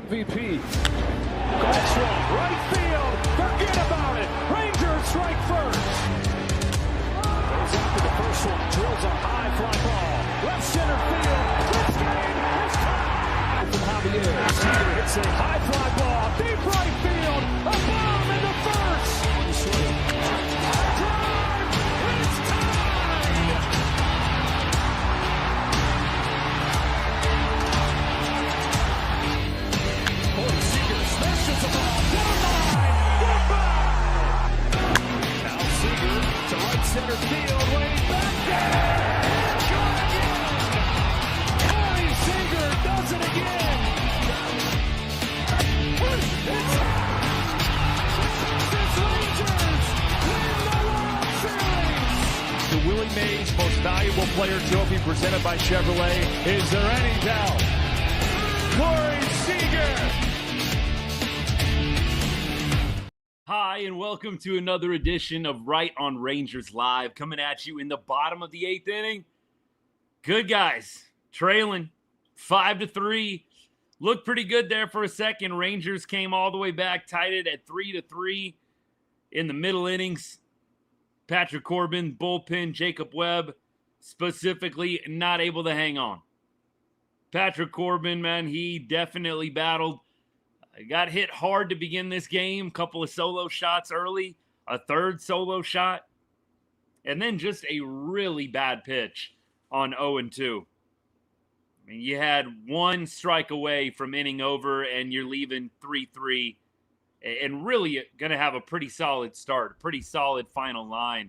MVP. Next one, right field. Forget about it. Rangers strike first. Goes after the first one. Drills a high fly ball. Left center field. This game is tied. From Javier. Seager hits a high fly ball. Deep right field. A bomb in the first. Drive. It's tied. Cody Seager smashes the ball. Down the line. Goodbye. Now Seager to right center field. Way back there. Shot again. Cody Seager does it again. It's Rangers win the World Series. The Willie Mays Most Valuable Player Trophy presented by Chevrolet. Is there any doubt? Corey Seager. Hi, and welcome to another edition of Right on Rangers Live, coming at you in the bottom of the 8th inning. Good guys, trailing 5-3. Looked pretty good there for a second. Rangers came all the way back, tied it at 3-3 in the middle innings. Patrick Corbin, bullpen, Jacob Webb, specifically not able to hang on. Patrick Corbin, man, he definitely battled. Got hit hard to begin this game. Couple of solo shots early. A third solo shot. And then just a really bad pitch on 0-2. I mean, you had one strike away from inning over, and you're leaving 3-3. And really going to have a pretty solid start. Pretty solid final line.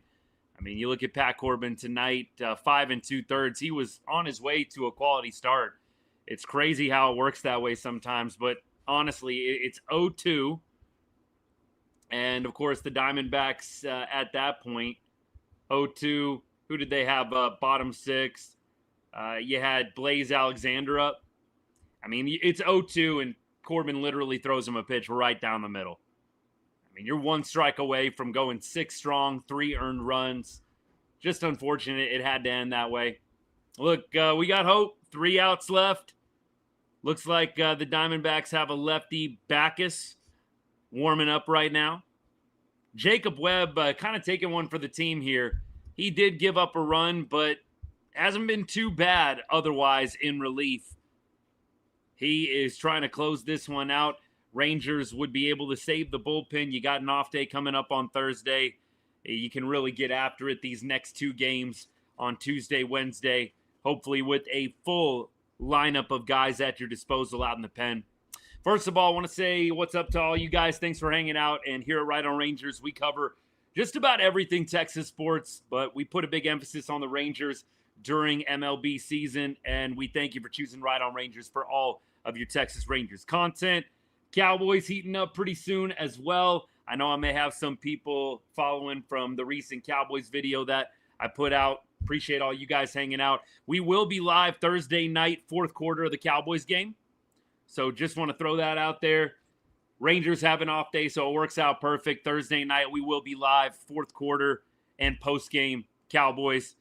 I mean, you look at Pat Corbin tonight, 5 2/3. He was on his way to a quality start. It's crazy how it works that way sometimes, but honestly, it's 0-2. And, of course, the Diamondbacks at that point, 0-2. Who did they have bottom six? You had Blaze Alexander up. I mean, it's 0-2, and Corbin literally throws him a pitch right down the middle. I mean, you're one strike away from going 6 strong, 3 earned runs. Just unfortunate it had to end that way. Look, we got hope. 3 outs left. Looks like the Diamondbacks have a lefty Bacchus warming up right now. Jacob Webb kind of taking one for the team here. He did give up a run, but hasn't been too bad otherwise in relief. He is trying to close this one out. Rangers would be able to save the bullpen. You got an off day coming up on Thursday. You can really get after it these next 2 games on Tuesday, Wednesday, hopefully with a full lineup of guys at your disposal out in the pen. First of all, I want to say what's up to all you guys. Thanks for hanging out. And here at Right on Rangers, we cover just about everything Texas sports, but we put a big emphasis on the Rangers during MLB season, and we thank you for choosing Right on Rangers for all of your Texas Rangers content. Cowboys heating up pretty soon as well. I know I may have some people following from the recent Cowboys video that I put out. Appreciate all you guys hanging out. We will be live Thursday night, 4th quarter of the Cowboys game. So just want to throw that out there. Rangers have an off day, so it works out perfect. Thursday night, we will be live, 4th quarter and post-game Cowboys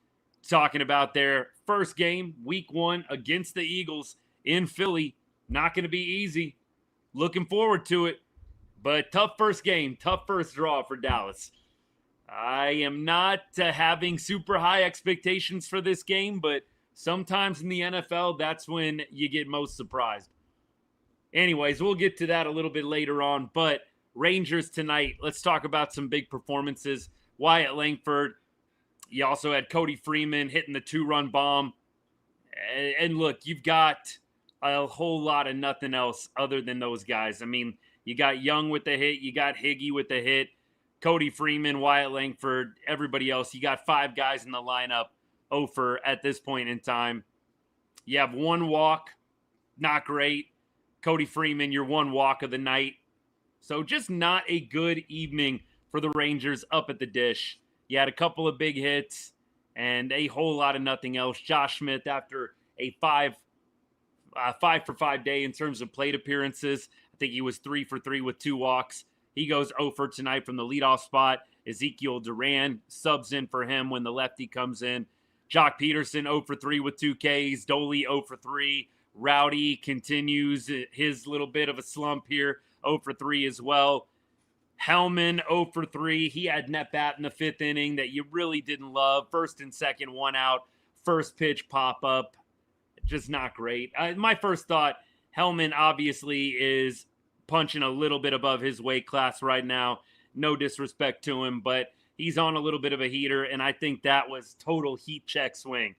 talking about their first game, week 1 against the Eagles in Philly. Not going to be easy. Looking forward to it. But tough first game, tough first draw for Dallas. I am not having super high expectations for this game, but sometimes in the NFL, that's when you get most surprised. Anyways, we'll get to that a little bit later on, but Rangers tonight, let's talk about some big performances. Wyatt Langford, you also had Cody Freeman hitting the 2-run bomb. And look, you've got a whole lot of nothing else other than those guys. I mean, you got Young with the hit, you got Higgy with the hit, Cody Freeman, Wyatt Langford, everybody else. You got 5 guys in the lineup, for at this point in time. You have 1 walk, not great. Cody Freeman, your 1 walk of the night. So just not a good evening for the Rangers up at the dish. You had a couple of big hits and a whole lot of nothing else. Josh Smith, after a 5 for 5 day in terms of plate appearances, I think he was 3 for 3 with 2 walks. He goes 0 for tonight from the leadoff spot. Ezekiel Duran subs in for him when the lefty comes in. Jock Peterson 0 for 3 with 2 Ks. Doley 0 for 3. Rowdy continues his little bit of a slump here, 0 for 3 as well. Hellman, 0 for 3. He had an at-bat in the 5th inning that you really didn't love. First and second, 1 out. First pitch pop-up. Just not great. My first thought, Hellman obviously is punching a little bit above his weight class right now. No disrespect to him, but he's on a little bit of a heater, and I think that was total heat check swing.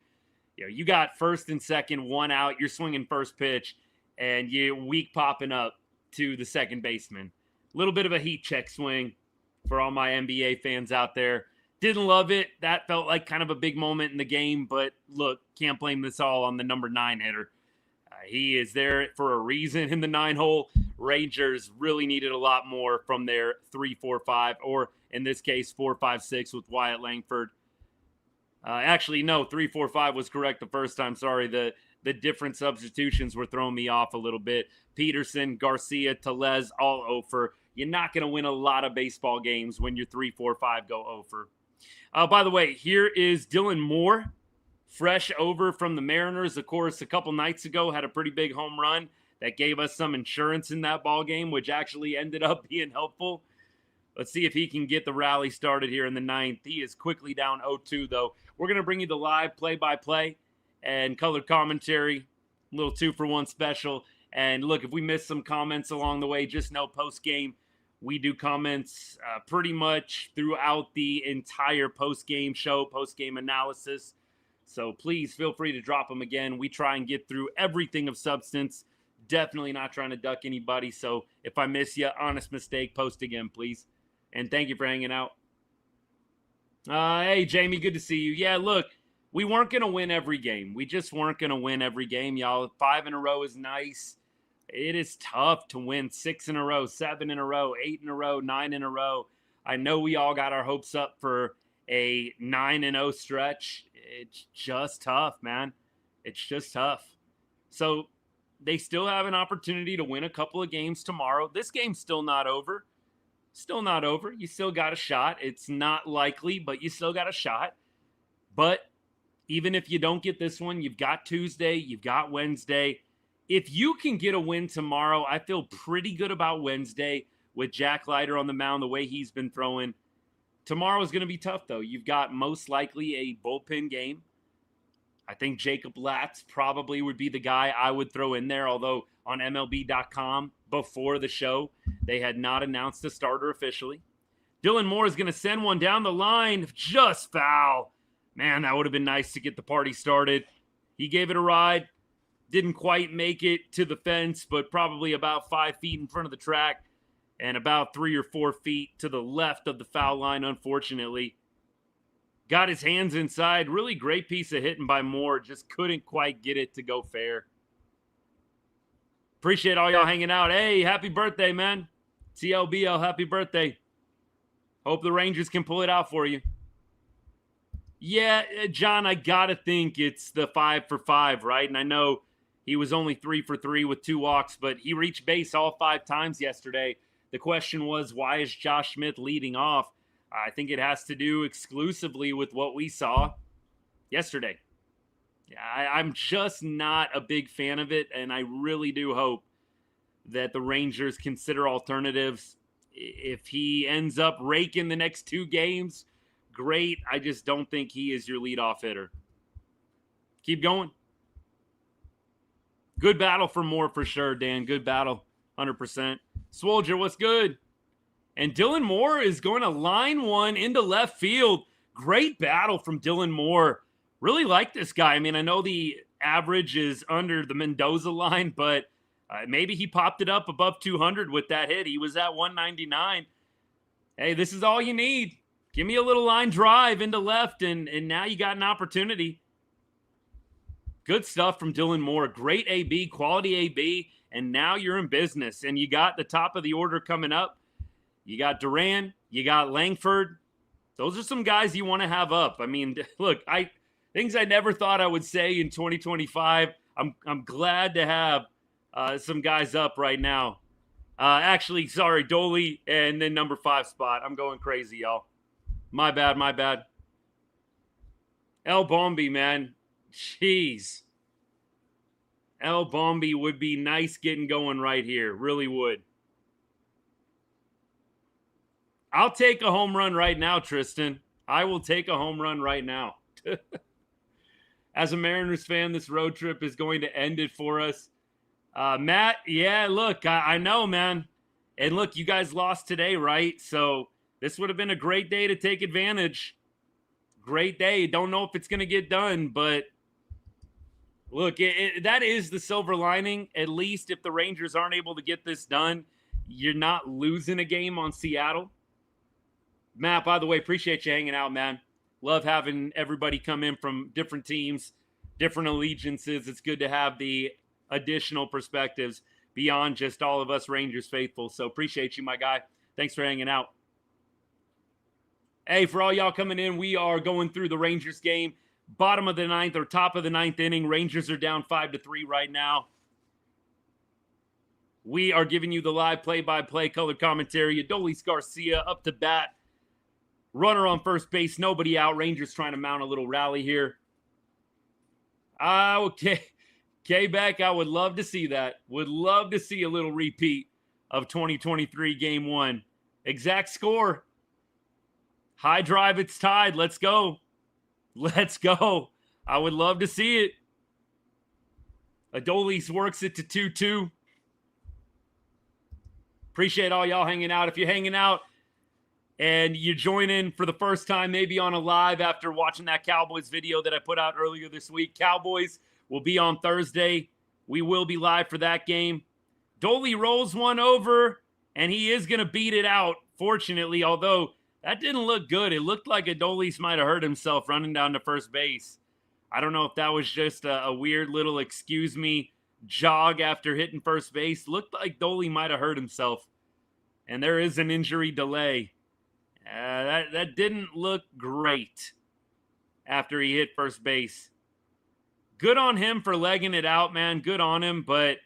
You got first and second, 1 out. You're swinging first pitch, and you're weak popping up to the second baseman. A little bit of a heat check swing for all my NBA fans out there. Didn't love it. That felt like kind of a big moment in the game, but look, can't blame this all on the number 9 hitter. He is there for a reason in the 9-hole. Rangers really needed a lot more from their 3-4-5, or in this case, 4-5-6 with Wyatt Langford. Actually, no, 3-4-5 was correct the first time. Sorry, the different substitutions were throwing me off a little bit. Peterson, Garcia, Tellez, all over. You're not going to win a lot of baseball games when your 3-4-5 go over. By the way, here is Dylan Moore, fresh over from the Mariners. Of course, a couple nights ago, had a pretty big home run that gave us some insurance in that ball game, which actually ended up being helpful. Let's see if he can get the rally started here in the 9th. He is quickly down 0-2, though. We're going to bring you the live play-by-play and colored commentary, a little 2-for-1 special. And look, if we miss some comments along the way, just know post-game, we do comments pretty much throughout the entire post-game show, post-game analysis. So please feel free to drop them again. We try and get through everything of substance. Definitely not trying to duck anybody. So if I miss you, honest mistake, post again, please. And thank you for hanging out. Hey, Jamie, good to see you. Yeah, look, we weren't going to win every game. We just weren't going to win every game, y'all. 5 in a row is nice. It is tough to win 6 in a row, 7 in a row, 8 in a row, 9 in a row. I know we all got our hopes up for a 9-0 stretch. It's just tough, man. It's just tough. So they still have an opportunity to win a couple of games tomorrow. This game's still not over. Still not over. You still got a shot. It's not likely, but you still got a shot. But even if you don't get this one, you've got Tuesday, you've got Wednesday. If you can get a win tomorrow, I feel pretty good about Wednesday with Jack Leiter on the mound, the way he's been throwing. Tomorrow is going to be tough, though. You've got most likely a bullpen game. I think Jacob Latz probably would be the guy I would throw in there, although on MLB.com before the show, they had not announced a starter officially. Dylan Moore is going to send one down the line, just foul. Man, that would have been nice to get the party started. He gave it a ride. Didn't quite make it to the fence, but probably about 5 feet in front of the track and about 3 or 4 feet to the left of the foul line, unfortunately. Got his hands inside. Really great piece of hitting by Moore. Just couldn't quite get it to go fair. Appreciate all y'all hanging out. Hey, happy birthday, man. TLBL, happy birthday. Hope the Rangers can pull it out for you. Yeah, John, I got to think it's the 5 for 5, right? And I know he was only 3 for 3 with 2 walks, but he reached base all 5 times yesterday. The question was, why is Josh Smith leading off? I think it has to do exclusively with what we saw yesterday. I'm just not a big fan of it, and I really do hope that the Rangers consider alternatives. If he ends up raking the next 2 games, great. I just don't think he is your leadoff hitter. Keep going. Good battle for Moore for sure, Dan. Good battle, 100%. Swolger, what's good? And Dylan Moore is going to line one into left field. Great battle from Dylan Moore. Really like this guy. I mean, I know the average is under the Mendoza line, but maybe he popped it up above 200 with that hit. He was at 199. Hey, this is all you need. Give me a little line drive into left, and now you got an opportunity. Good stuff from Dylan Moore. Great AB, quality AB, and now you're in business. And you got the top of the order coming up. You got Duran. You got Langford. Those are some guys you want to have up. I mean, look, things I never thought I would say in 2025. I'm glad to have some guys up right now. Actually, sorry, Doley and then number 5 spot. I'm going crazy, y'all. My bad. El Bombi, man. Jeez. El Bombi would be nice getting going right here. Really would. I'll take a home run right now, Tristan. I will take a home run right now. As a Mariners fan, this road trip is going to end it for us. Matt, yeah, look, I know, man. And look, you guys lost today, right? So this would have been a great day to take advantage. Great day. Don't know if it's going to get done, but look, that is the silver lining. At least if the Rangers aren't able to get this done, you're not losing a game on Seattle. Matt, by the way, appreciate you hanging out, man. Love having everybody come in from different teams, different allegiances. It's good to have the additional perspectives beyond just all of us Rangers faithful. So appreciate you, my guy. Thanks for hanging out. Hey, for all y'all coming in, we are going through the Rangers game. Bottom of the ninth or top of the ninth inning. Rangers are down 5-3 right now. We are giving you the live play-by-play color commentary. Adolis Garcia up to bat. Runner on first base, nobody out. Rangers trying to mount a little rally here. Okay. K-Beck, I would love to see that. Would love to see a little repeat of 2023 Game 1. Exact score. High drive, it's tied. Let's go. Let's go. I would love to see it. Adolis works it to 2-2. Appreciate all y'all hanging out. If you're hanging out and you join in for the first time, maybe on a live after watching that Cowboys video that I put out earlier this week, Cowboys will be on Thursday. We will be live for that game. Dolly rolls one over, and he is going to beat it out, fortunately, although that didn't look good. It looked like Adolis might have hurt himself running down to first base. I don't know if that was just a weird little excuse me jog after hitting first base. Looked like Dolly might have hurt himself, and there is an injury delay. That didn't look great after he hit first base. Good on him for legging it out, man. Good on him, but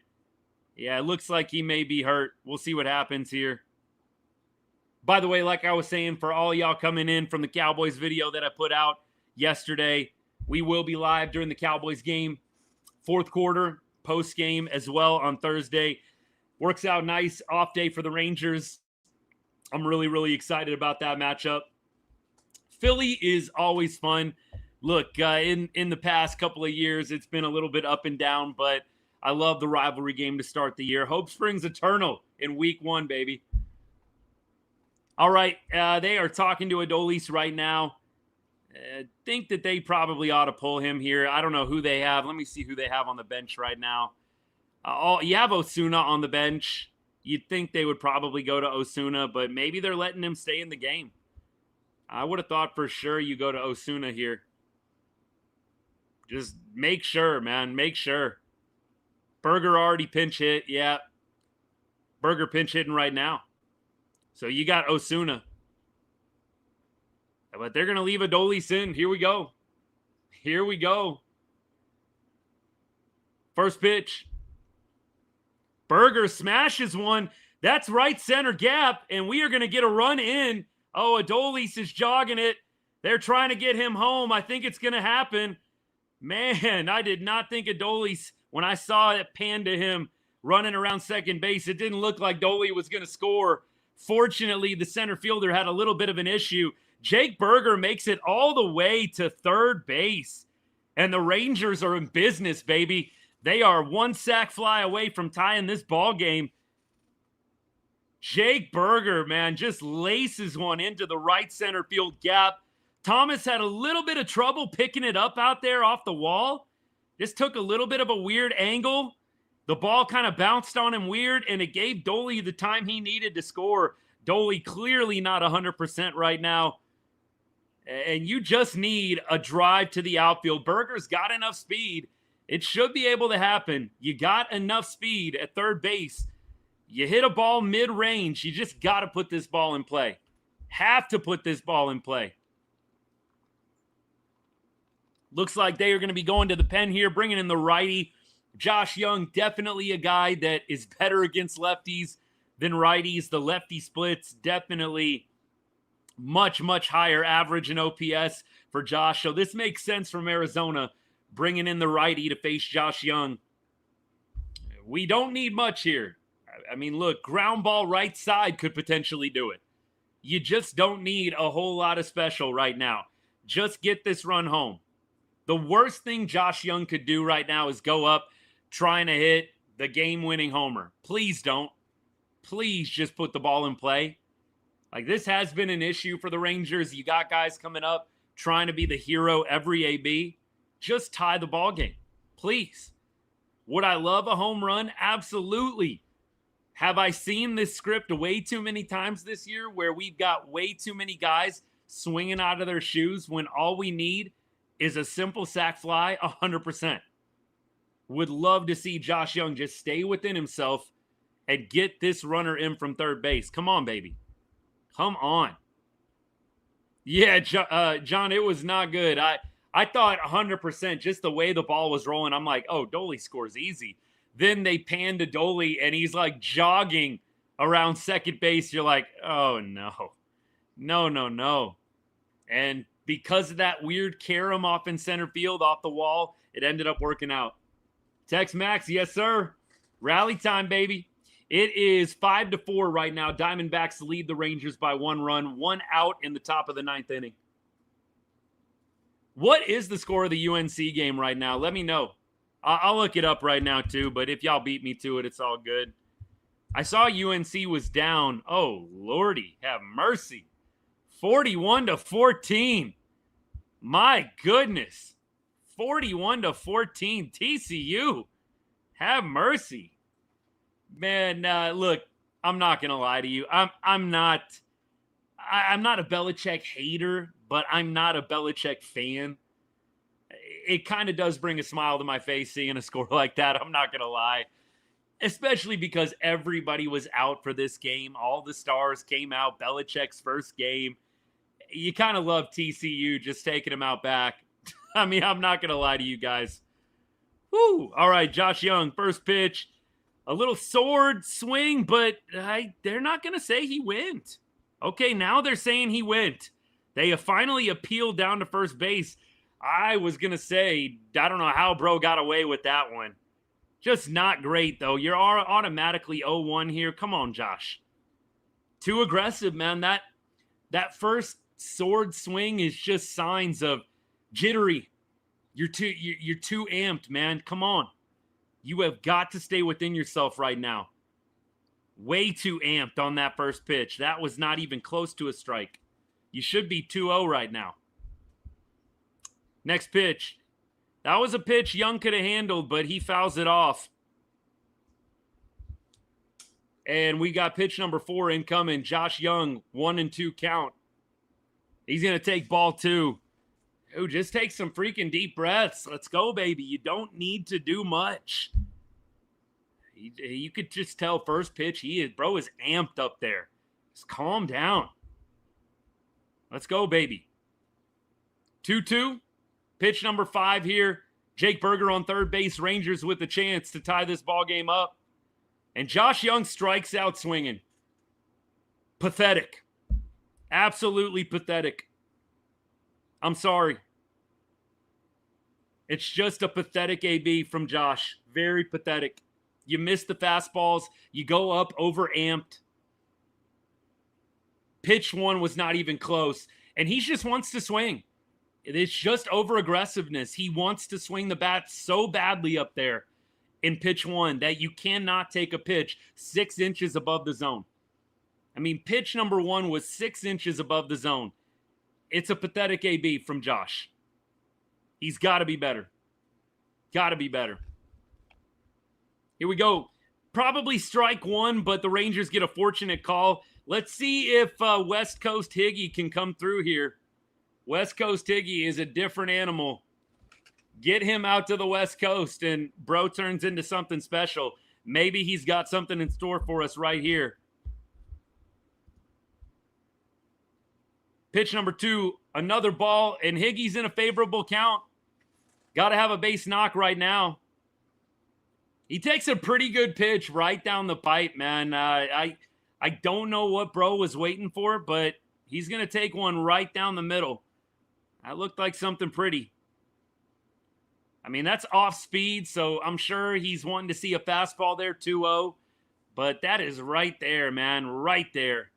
yeah, it looks like he may be hurt. We'll see what happens here. By the way, like I was saying, for all y'all coming in from the Cowboys video that I put out yesterday, we will be live during the Cowboys game, fourth quarter, post game as well on Thursday. Works out nice, off day for the Rangers. I'm really, really excited about that matchup. Philly is always fun. Look, in the past couple of years, it's been a little bit up and down, but I love the rivalry game to start the year. Hope springs eternal in week 1, baby. All right, they are talking to Adolis right now. Think that they probably ought to pull him here. I don't know who they have. Let me see who they have on the bench right now. You have Osuna on the bench. You'd think they would probably go to Osuna, but maybe they're letting him stay in the game. I would have thought for sure you go to Osuna here. Just make sure, man. Make sure. Berger already pinch hit. Yeah. Berger pinch hitting right now. So you got Osuna. But they're going to leave Adolis in. Here we go. Here we go. First pitch. Berger smashes one. That's right center gap, and we are going to get a run in. Oh, Adolis is jogging it. They're trying to get him home. I think it's going to happen. Man, I did not think Adolis, when I saw it pan to him running around second base, it didn't look like Dolly was going to score. Fortunately, the center fielder had a little bit of an issue. Jake Berger makes it all the way to third base, and the Rangers are in business, baby. They are one sac fly away from tying this ball game. Jake Berger, man, just laces one into the right center field gap. Thomas had a little bit of trouble picking it up out there off the wall. Just took a little bit of a weird angle. The ball kind of bounced on him weird, and it gave Dolly the time he needed to score. Dolly clearly not 100% right now. And you just need a drive to the outfield. Berger's got enough speed. It should be able to happen. You got enough speed at third base. You hit a ball mid-range. You just got to put this ball in play. Have to put this ball in play. Looks like they are going to be going to the pen here, bringing in the righty. Josh Young, definitely a guy that is better against lefties than righties. The lefty splits definitely much, much higher average in OPS for Josh. So this makes sense from Arizona, bringing in the righty to face Josh Young. We don't need much here. I mean, look, ground ball right side could potentially do it. You just don't need a whole lot of special right now. Just get this run home. The worst thing Josh Young could do right now is go up trying to hit the game-winning homer. Please don't. Please just put the ball in play. Like, this has been an issue for the Rangers. You got guys coming up trying to be the hero every AB. Just tie the ball game. Please. Would I love a home run? Absolutely. Have I seen this script way too many times this year where we've got way too many guys swinging out of their shoes when all we need is a simple sac fly? 100%. Would love to see Josh Young just stay within himself and get this runner in from third base. Come on, baby. Come on. Yeah, John, it was not good. I thought 100% just the way the ball was rolling. I'm like, oh, Doley scores easy. Then they pan to Doley, and he's like jogging around second base. You're like, oh, no. No. And because of that weird carom off in center field, off the wall, it ended up working out. Tex Max, yes, sir. Rally time, baby. It is 5-4 right now. Diamondbacks lead the Rangers by 1 run, 1 out in the top of the 9th inning. What is the score of the UNC game right now? Let me know. I'll look it up right now, too, but if y'all beat me to it, it's all good. I saw UNC was down. Oh, Lordy, have mercy. 41-14. My goodness. 41-14. TCU. Have mercy. Man, look, I'm not going to lie to you. I'm not a Belichick hater, but I'm not a Belichick fan. It kind of does bring a smile to my face seeing a score like that. I'm not going to lie. Especially because everybody was out for this game. All the stars came out. Belichick's first game. You kind of love TCU just taking them out back. I mean, I'm not going to lie to you guys. Woo! All right, Josh Young, first pitch. A little sword swing, but they're not going to say he went. Okay, now they're saying he went. They have finally appealed down to first base. I was going to say, I don't know how bro got away with that one. Just not great, though. You're automatically 0-1 here. Come on, Josh. Too aggressive, man. That first sword swing is just signs of jittery. You're too amped, man. Come on. You have got to stay within yourself right now. Way too amped on that first pitch. That was not even close to a strike. You should be 2-0 right now. Next pitch. That was a pitch Young could have handled, but he fouls it off. And we got pitch number 4 incoming. Josh Young, 1-2 count. He's going to take ball 2. Ooh, just take some freaking deep breaths. Let's go, baby. You don't need to do much. You could just tell first pitch, bro is amped up there. Just calm down. Let's go, baby. 2-2. Pitch number 5 here. Jake Berger on third base. Rangers with a chance to tie this ball game up. And Josh Young strikes out swinging. Pathetic. Absolutely pathetic. I'm sorry. It's just a pathetic AB from Josh. Very pathetic. You miss the fastballs. You go up over-amped. Pitch 1 was not even close. And he just wants to swing. It's just over-aggressiveness. He wants to swing the bat so badly up there in pitch 1 that you cannot take a pitch 6 inches above the zone. I mean, pitch number 1 was 6 inches above the zone. It's a pathetic AB from Josh. He's got to be better. Got to be better. Here we go. Probably strike 1, but the Rangers get a fortunate call. Let's see if West Coast Higgy can come through here. West Coast Higgy is a different animal. Get him out to the West Coast, and bro turns into something special. Maybe he's got something in store for us right here. Pitch number 2, another ball, and Higgy's in a favorable count. Got to have a base knock right now. He takes a pretty good pitch right down the pipe, man. I don't know what bro was waiting for, but he's going to take one right down the middle. That looked like something pretty. I mean, that's off speed, so I'm sure he's wanting to see a fastball there, 2-0. But that is right there, man, right there.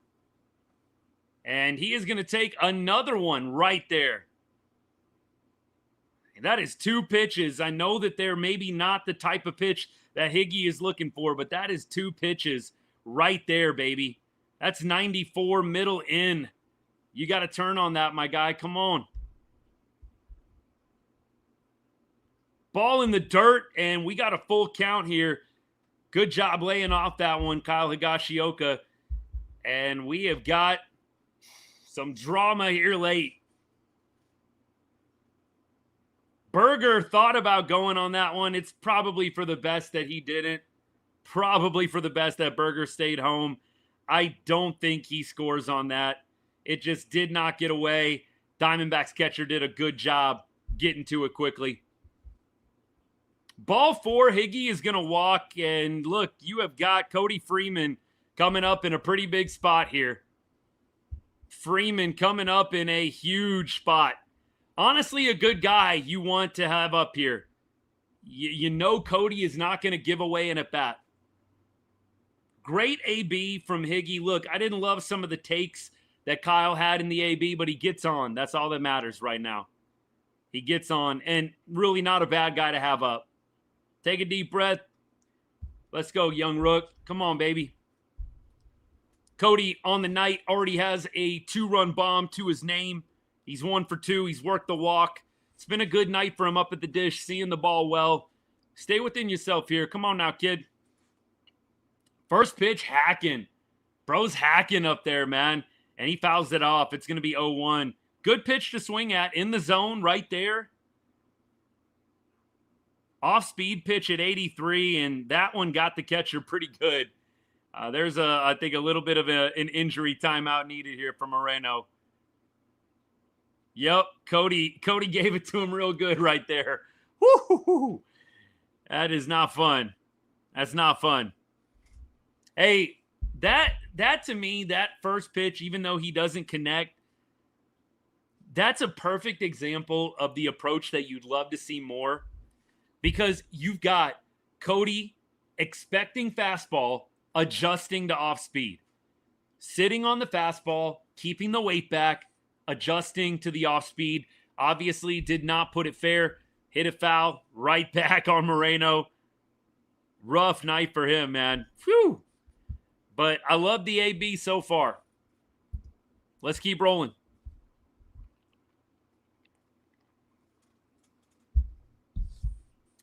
And he is going to take another one right there. That is 2 pitches. I know that they're maybe not the type of pitch that Higgy is looking for, but that is 2 pitches right there, baby. That's 94 middle in. You got to turn on that, my guy. Come on. Ball in the dirt, and we got a full count here. Good job laying off that one, Kyle Higashioka. And we have got some drama here late. Berger thought about going on that one. It's probably for the best that he didn't. Probably for the best that Berger stayed home. I don't think he scores on that. It just did not get away. Diamondbacks catcher did a good job getting to it quickly. Ball 4, Higgy is going to walk. And look, you have got Cody Freeman coming up in a pretty big spot here. Freeman coming up in a huge spot. Honestly, a good guy you want to have up here. You know Cody is not going to give away an at-bat. Great AB from Higgy. Look, I didn't love some of the takes that Kyle had in the AB, but he gets on. That's all that matters right now. He gets on, and really not a bad guy to have up. Take a deep breath. Let's go, young rook. Come on, baby. Cody on the night already has a 2-run bomb to his name. He's 1 for 2. He's worked the walk. It's been a good night for him up at the dish, seeing the ball well. Stay within yourself here. Come on now, kid. First pitch, hacking. Bro's hacking up there, man. And he fouls it off. It's going to be 0-1. Good pitch to swing at in the zone right there. Off-speed pitch at 83, and that one got the catcher pretty good. There's, I think, a little bit of an injury timeout needed here for Moreno. Yep, Cody gave it to him real good right there. Woo-hoo-hoo. That is not fun. That's not fun. Hey, that to me, that first pitch, even though he doesn't connect, that's a perfect example of the approach that you'd love to see more, because you've got Cody expecting fastball, adjusting to off speed, sitting on the fastball, keeping the weight back, adjusting to the off speed. Obviously did not put it fair. Hit a foul right back on Moreno. Rough night for him, man. Phew. But I love the AB so far. Let's keep rolling.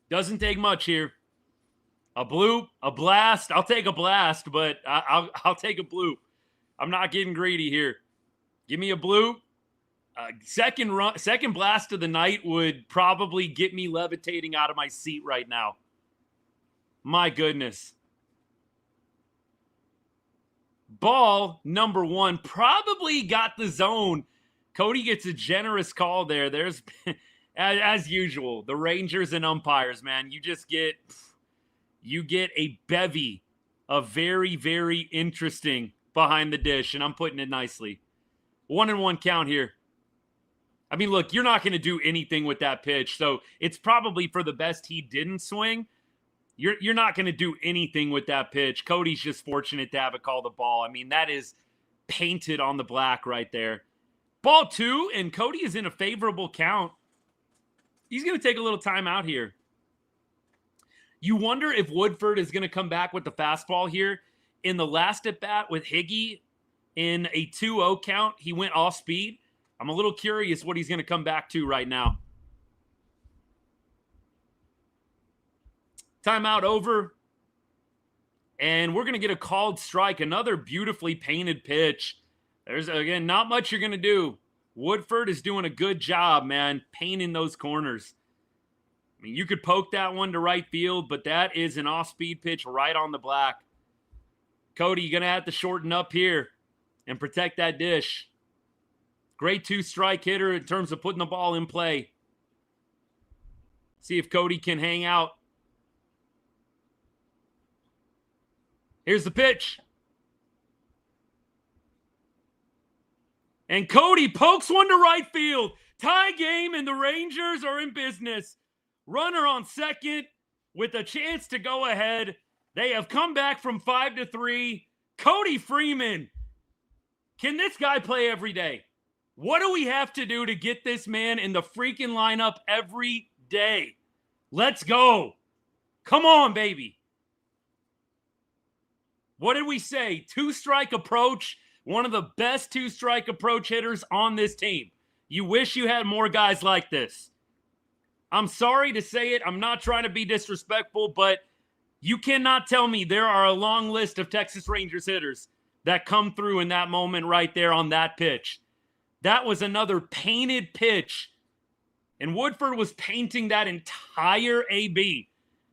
Doesn't take much here. A bloop, a blast. I'll take a blast, but I'll take a bloop. I'm not getting greedy here. Give me a bloop. Second blast of the night would probably get me levitating out of my seat right now. My goodness. Ball number 1 probably got the zone. Cody gets a generous call there. There's, as usual, the Rangers and umpires, man. You get a bevy of very, very interesting behind the dish, and I'm putting it nicely. 1-1 count here. I mean, look, you're not going to do anything with that pitch, so it's probably for the best he didn't swing. You're not going to do anything with that pitch. Cody's just fortunate to have it call the ball. I mean, that is painted on the black right there. Ball 2, and Cody is in a favorable count. He's going to take a little time out here. You wonder if Woodford is going to come back with the fastball here. In the last at-bat with Higgy in a 2-0 count, he went off speed. I'm a little curious what he's going to come back to right now. Timeout over. And we're going to get a called strike. Another beautifully painted pitch. There's, again, not much you're going to do. Woodford is doing a good job, man, painting those corners. I mean, you could poke that one to right field, but that is an off-speed pitch right on the black. Cody, you're going to have to shorten up here and protect that dish. Great 2-strike hitter in terms of putting the ball in play. See if Cody can hang out. Here's the pitch. And Cody pokes one to right field. Tie game, and the Rangers are in business. Runner on second with a chance to go ahead. They have come back from 5-3. Cody Freeman. Can this guy play every day? What do we have to do to get this man in the freaking lineup every day? Let's go. Come on, baby. What did we say? Two-strike approach. One of the best two-strike approach hitters on this team. You wish you had more guys like this. I'm sorry to say it. I'm not trying to be disrespectful, but you cannot tell me there are a long list of Texas Rangers hitters that come through in that moment right there on that pitch. That was another painted pitch. And Woodford was painting that entire AB.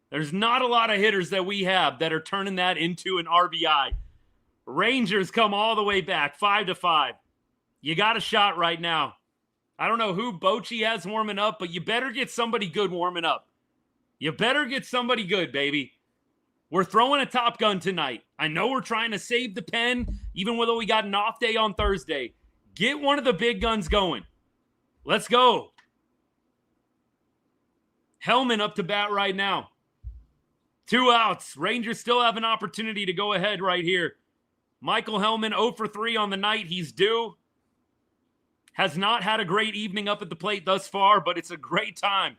There's not a lot of hitters that we have that are turning that into an RBI. Rangers come all the way back, 5-5. You got a shot right now. I don't know who Bochy has warming up, but you better get somebody good warming up. You better get somebody good, baby. We're throwing a Top Gun tonight. I know we're trying to save the pen, even though we got an off day on Thursday. Get one of the big guns going. Let's go. Hellman up to bat right now. 2 outs. Rangers still have an opportunity to go ahead right here. Michael Hellman 0 for 3 on the night. He's due. Has not had a great evening up at the plate thus far, but it's a great time.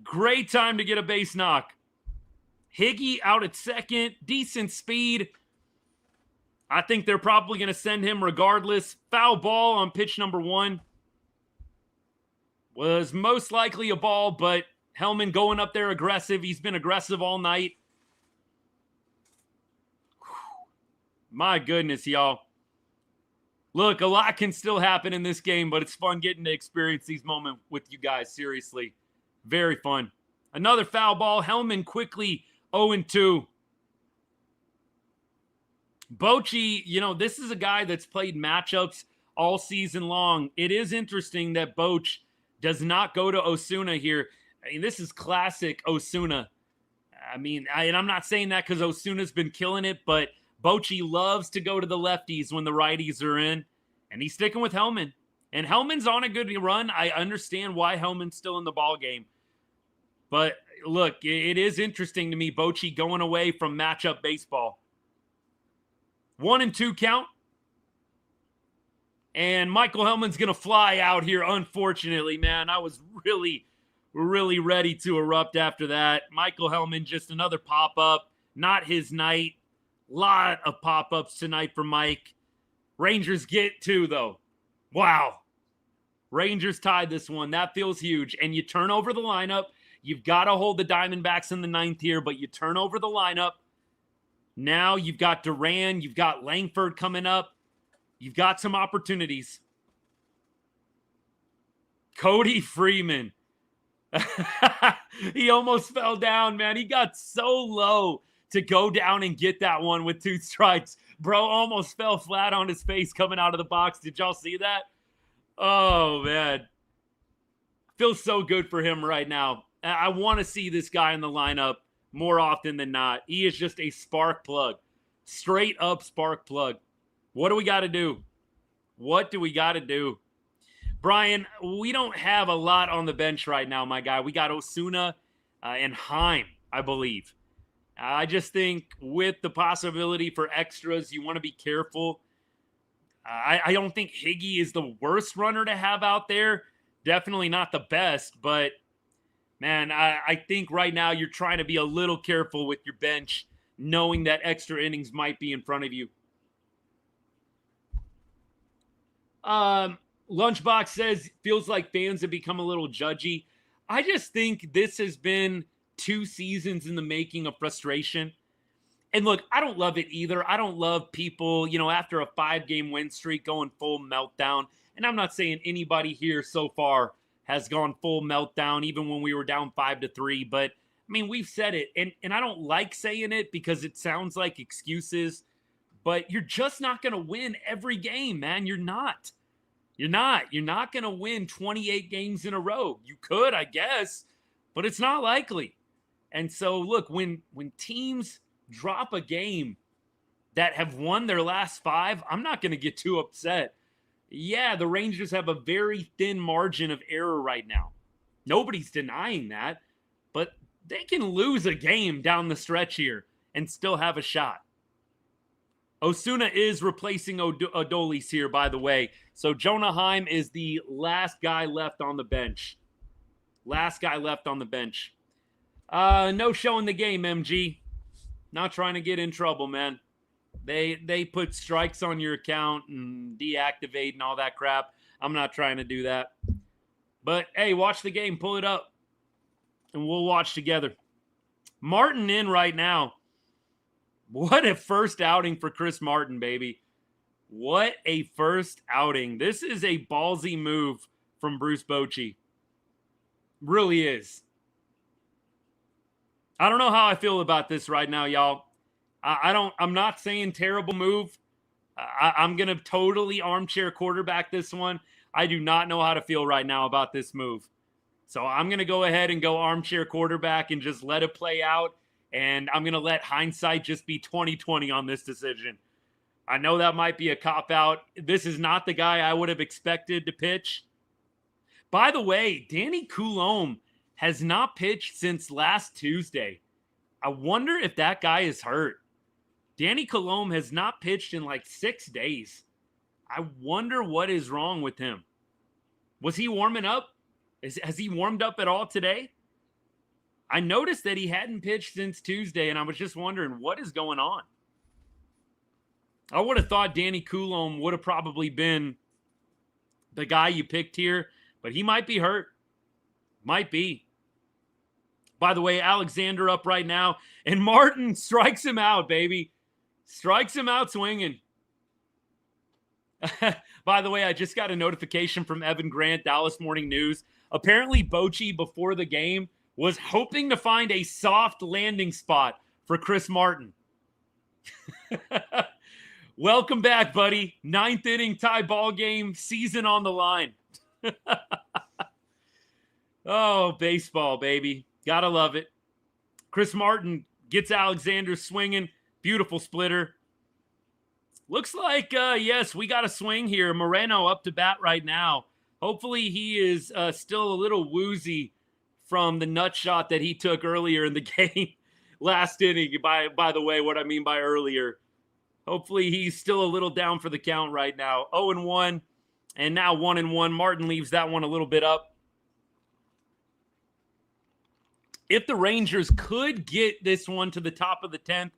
Great time to get a base knock. Higgy out at second. Decent speed. I think they're probably going to send him regardless. Foul ball on pitch number 1. Was most likely a ball, but Hellman going up there aggressive. He's been aggressive all night. My goodness, y'all. Look, a lot can still happen in this game, but it's fun getting to experience these moments with you guys. Seriously. Very fun. Another foul ball. Hellman quickly 0-2. Bochy, this is a guy that's played matchups all season long. It is interesting that Boch does not go to Osuna here. I mean, this is classic Osuna. And I'm not saying that because Osuna's been killing it, but Bochy loves to go to the lefties when the righties are in, and he's sticking with Hellman. And Hellman's on a good run. I understand why Hellman's still in the ball game. But look, it is interesting to me, Bochy going away from matchup baseball. 1-2 count. And Michael Hellman's going to fly out here, unfortunately, man. I was really ready to erupt after that. Michael Hellman, just another pop-up. Not his night. Lot of pop-ups tonight for Mike. Rangers get 2, though. Wow. Rangers tied this one. That feels huge. And you turn over the lineup. You've got to hold the Diamondbacks in the 9th here, but you turn over the lineup. Now you've got Duran. You've got Langford coming up. You've got some opportunities. Cody Freeman. He almost fell down, man. He got so low to go down and get that one with 2 strikes. Bro almost fell flat on his face coming out of the box. Did y'all see that? Oh, man. Feels so good for him right now. I want to see this guy in the lineup more often than not. He is just a spark plug. Straight up spark plug. What do we got to do? What do we got to do? Brian, we don't have a lot on the bench right now, my guy. We got Osuna and Heim, I believe. I just think with the possibility for extras, you want to be careful. I don't think Higgy is the worst runner to have out there. Definitely not the best, but man, I think right now you're trying to be a little careful with your bench, knowing that extra innings might be in front of you. Lunchbox says, feels like fans have become a little judgy. I just think this has been 2 seasons in the making of frustration. And look, I don't love it either. I don't love people, after a 5-game win streak going full meltdown. And I'm not saying anybody here so far has gone full meltdown, even when we were down 5-3. But, we've said it. And I don't like saying it because it sounds like excuses. But you're just not going to win every game, man. You're not. You're not going to win 28 games in a row. You could, I guess, but it's not likely. And so, look, when teams drop a game that have won their last 5, I'm not going to get too upset. Yeah, the Rangers have a very thin margin of error right now. Nobody's denying that. they can lose a game down the stretch here and still have a shot. Osuna is replacing Adolis here, by the way. So Jonah Heim is the last guy left on the bench. Last guy left on the bench. No show in the game, MG. Not trying to get in trouble, man. They put strikes on your account and deactivate and all that crap. I'm not trying to do that. But, hey, watch the game. Pull it up. And we'll watch together. Martin in right now. What a first outing for Chris Martin, baby. What a first outing. This is a ballsy move from Bruce Bochy. Really is. I don't know how I feel about this right now, y'all. I'm not saying terrible move. I'm going to totally armchair quarterback this one. I do not know how to feel right now about this move. So I'm going to go ahead and go armchair quarterback and just let it play out. And I'm going to let hindsight just be 20/20 on this decision. I know that might be a cop-out. This is not the guy I would have expected to pitch. By the way, Danny Coulombe has not pitched since last Tuesday. I wonder if that guy is hurt. Danny Coulombe has not pitched in like 6 days. I wonder what is wrong with him. Was he warming up? Has he warmed up at all today? I noticed that he hadn't pitched since Tuesday, and I was just wondering what is going on. I would have thought Danny Coulombe would have probably been the guy you picked here, but he might be hurt. Might be. By the way, Alexander up right now, and Martin strikes him out, baby. Strikes him out swinging. By the way, I just got a notification from Evan Grant, Dallas Morning News. Apparently, Bochy, before the game, was hoping to find a soft landing spot for Chris Martin. Welcome back, buddy. 9th inning tie ball game, season on the line. Oh, baseball, baby. Gotta love it. Chris Martin gets Alexander swinging. Beautiful splitter. Looks like, yes, we got a swing here. Moreno up to bat right now. Hopefully he is still a little woozy from the nut shot that he took earlier in the game. Last inning, by the way, what I mean by earlier. Hopefully he's still a little down for the count right now. 0-1, and now 1-1. Martin leaves that one a little bit up. If the Rangers could get this one to the top of the 10th,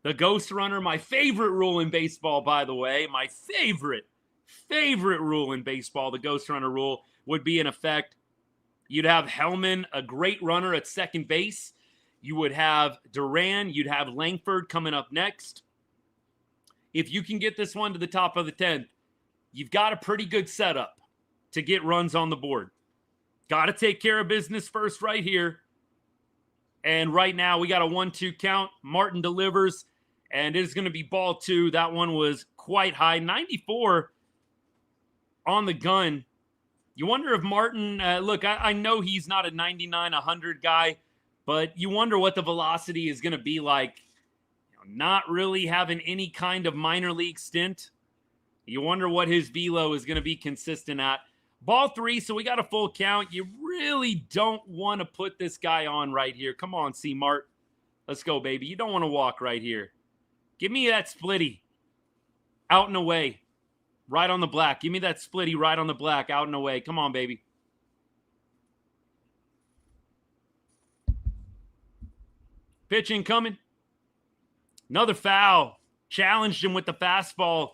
the ghost runner, my favorite rule in baseball, by the way, my favorite rule in baseball, the ghost runner rule, would be in effect. You'd have Hellman, a great runner at second base. You would have Duran. You'd have Langford coming up next. If you can get this one to the top of the 10th, you've got a pretty good setup to get runs on the board. Got to take care of business first right here. And right now, we got a 1-2 count. Martin delivers, and it is going to be ball 2. That one was quite high. 94 on the gun. You wonder if Martin, look, I know he's not a 99, 100 guy, but you wonder what the velocity is going to be like. Not really having any kind of minor league stint. You wonder what his velo is going to be consistent at. Ball 3, so we got a full count. You really don't want to put this guy on right here. Come on, C-Mart. Let's go, baby. You don't want to walk right here. Give me that splitty. Out and away. Right on the black. Give me that splitty right on the black. Out and away. Come on, baby. Pitching coming. Another foul. Challenged him with the fastball.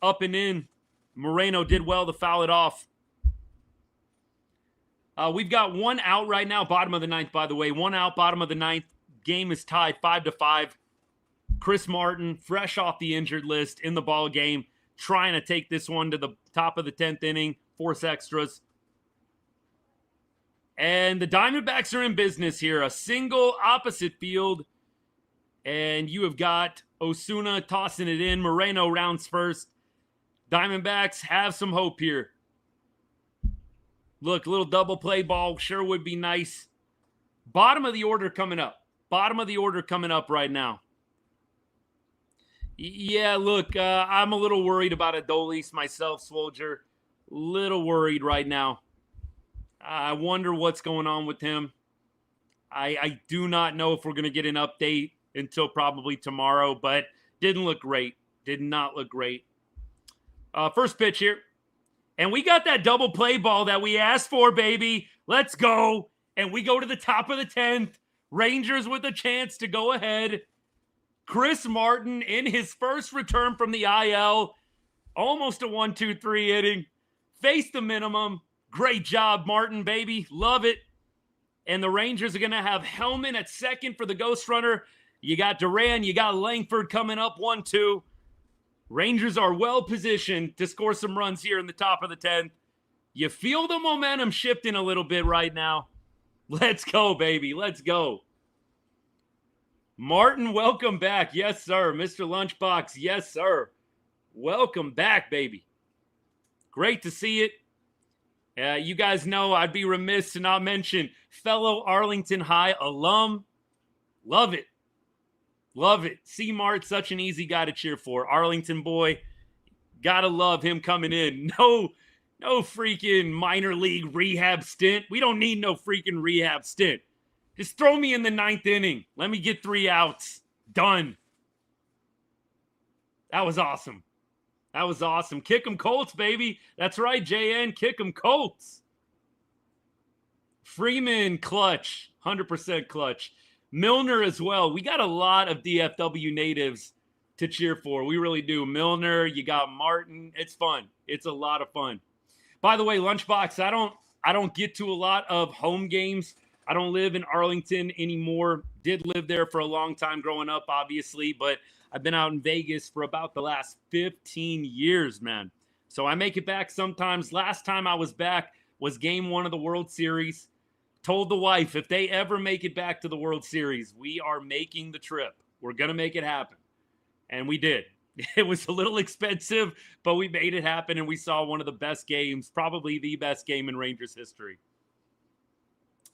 Up and in. Moreno did well to foul it off. We've got one out right now. Bottom of the 9th, by the way. One out, bottom of the 9th. Game is tied 5-5. Chris Martin, fresh off the injured list in the ball game, trying to take this one to the top of the 10th inning. Force extras. And the Diamondbacks are in business here. A single opposite field. And you have got Osuna tossing it in. Moreno rounds first. Diamondbacks have some hope here. Look, a little double play ball sure would be nice. Bottom of the order coming up. Bottom of the order coming up right now. Yeah, look, I'm a little worried about Adolis myself, Soldier. Little worried right now. I wonder what's going on with him. I do not know if we're going to get an update until probably tomorrow, but didn't look great. Did not look great. First pitch here. And we got that double play ball that we asked for, baby. Let's go. And we go to the top of the 10th. Rangers with a chance to go ahead. Chris Martin in his first return from the IL. Almost a 1-2-3 inning. Faced the minimum. Great job, Martin, baby. Love it. And the Rangers are going to have Hellman at second for the Ghost Runner. You got Duran. You got Langford coming up 1-2. Rangers are well positioned to score some runs here in the top of the 10th. You feel the momentum shifting a little bit right now. Let's go, baby. Let's go. Martin, welcome back. Yes, sir. Mr. Lunchbox, yes, sir. Welcome back, baby. Great to see it. You guys know I'd be remiss to not mention fellow Arlington High alum. Love it. Love it. C-Mart, such an easy guy to cheer for. Arlington boy, gotta love him coming in. No freaking minor league rehab stint. We don't need no freaking rehab stint. Just throw me in the 9th inning. Let me get 3 outs. Done. That was awesome. That was awesome. Kick 'em Colts, baby. That's right, JN. Kick 'em Colts. Freeman, clutch. 100% clutch. Milner as well. We got a lot of DFW natives to cheer for. We really do. Milner, you got Martin. It's fun. It's a lot of fun. By the way, Lunchbox, I don't get to a lot of home games. I don't live in Arlington anymore. Did live there for a long time growing up, obviously, but I've been out in Vegas for about the last 15 years, man. So I make it back sometimes. Last time I was back was game 1 of the World Series. Told the wife, if they ever make it back to the World Series, we are making the trip. We're going to make it happen. And we did. It was a little expensive, but we made it happen, and we saw one of the best games, probably the best game in Rangers history.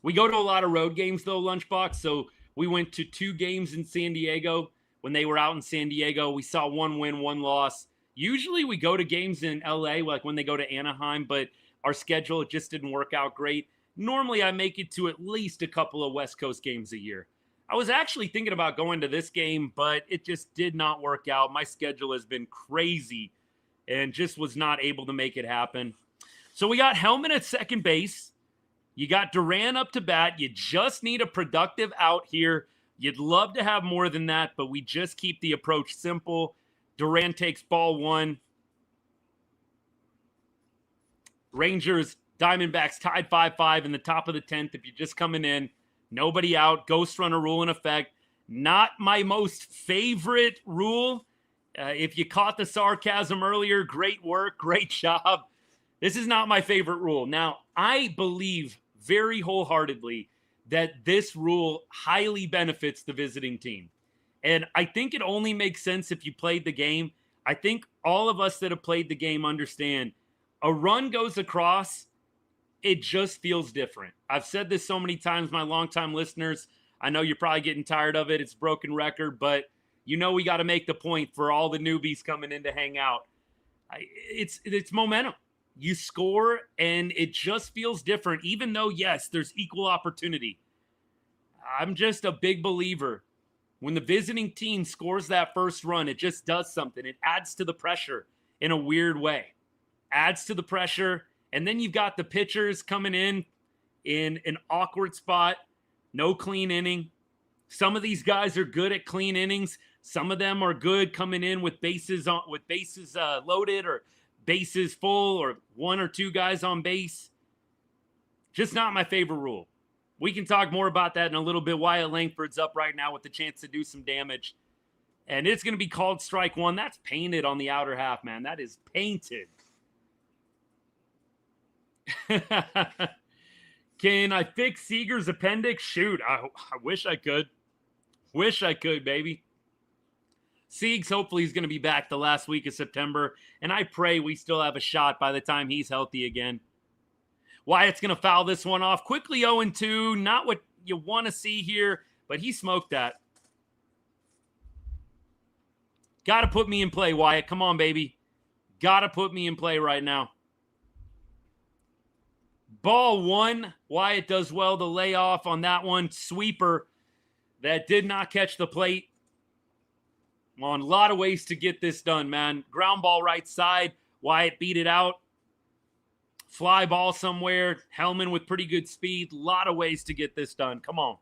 We go to a lot of road games, though, Lunchbox. So we went to 2 games in San Diego. When they were out in San Diego, we saw 1 win, 1 loss. Usually we go to games in LA, like when they go to Anaheim, but our schedule, it just didn't work out great. Normally, I make it to at least a couple of West Coast games a year. I was actually thinking about going to this game, but it just did not work out. My schedule has been crazy and just was not able to make it happen. So we got Hellman at second base. You got Duran up to bat. You just need a productive out here. You'd love to have more than that, but we just keep the approach simple. Duran takes ball 1. Rangers, Diamondbacks tied 5-5 in the top of the 10th. If you're just coming in, nobody out. Ghost runner rule in effect. Not my most favorite rule. If you caught the sarcasm earlier, great work, great job. This is not my favorite rule. Now, I believe very wholeheartedly that this rule highly benefits the visiting team. And I think it only makes sense if you played the game. I think all of us that have played the game understand a run goes across, it just feels different. I've said this so many times, my longtime listeners. I know you're probably getting tired of it. It's a broken record, but you know we got to make the point for all the newbies coming in to hang out. It's momentum. You score, and it just feels different, even though, yes, there's equal opportunity. I'm just a big believer. When the visiting team scores that first run, it just does something. It adds to the pressure in a weird way. Adds to the pressure. And then you've got the pitchers coming in an awkward spot, no clean inning. Some of these guys are good at clean innings. Some of them are good coming in with bases loaded or bases full or 1 or 2 guys on base. Just not my favorite rule. We can talk more about that in a little bit. Wyatt Langford's up right now with the chance to do some damage. And it's going to be called strike 1. That's painted on the outer half, man. That is painted. Can I fix Seager's appendix? Shoot, I wish I could. Wish I could, baby. Siegs, hopefully he's going to be back the last week of September, and I pray we still have a shot by the time he's healthy again. Wyatt's going to foul this one off. Quickly 0-2. Not what you want to see here, but he smoked that. Got to put me in play, Wyatt. Come on, baby. Got to put me in play right now. Ball 1. Wyatt does well to lay off on that one. Sweeper that did not catch the plate. On a lot of ways to get this done, man. Ground ball right side. Wyatt beat it out. Fly ball somewhere. Hellman with pretty good speed. A lot of ways to get this done. Come on.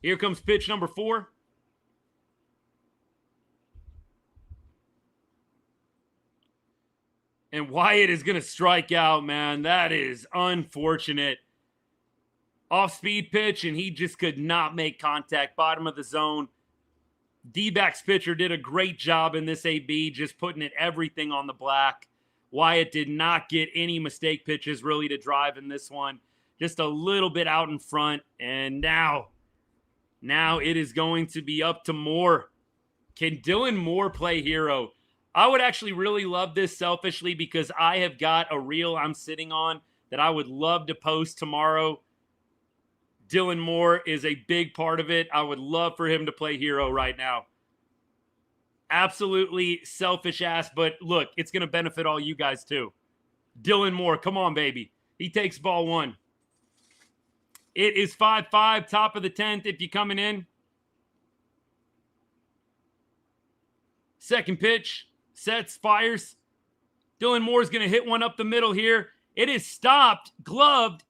Here comes pitch number 4. And Wyatt is going to strike out, man. That is unfortunate. Off-speed pitch, and he just could not make contact. Bottom of the zone. D-backs pitcher did a great job in this AB, just putting it everything on the black. Wyatt did not get any mistake pitches really to drive in this one. Just a little bit out in front. And now it is going to be up to Moore. Can Dylan Moore play hero? I would actually really love this selfishly because I have got a reel I'm sitting on that I would love to post tomorrow. Dylan Moore is a big part of it. I would love for him to play hero right now. Absolutely selfish ass, but look, it's going to benefit all you guys too. Dylan Moore, come on, baby. He takes ball 1. It is 5-5, top of the 10th if you're coming in. Second pitch, sets, fires. Dylan Moore's going to hit one up the middle here. It is stopped, gloved,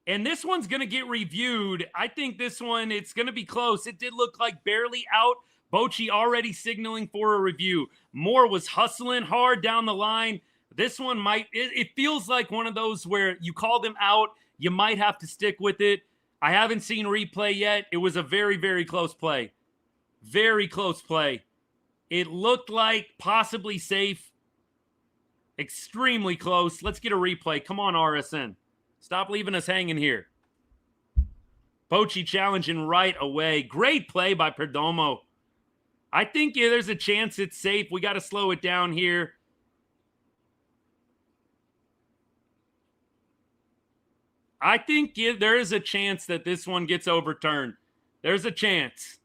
and this one's going to get reviewed. I think this one, it's going to be close. It did look like barely out. Bochy already signaling for a review. Moore was hustling hard down the line. This one might, it feels like one of those where you called him out. You might have to stick with it. I haven't seen replay yet. It was a very, very close play. Very close play. It looked like possibly safe. Extremely close. Let's get a replay. Come on, RSN. Stop leaving us hanging here. Bochy challenging right away. Great play by Perdomo. I think there's a chance it's safe. We got to slow it down here. I think there is a chance that this one gets overturned. There's a chance.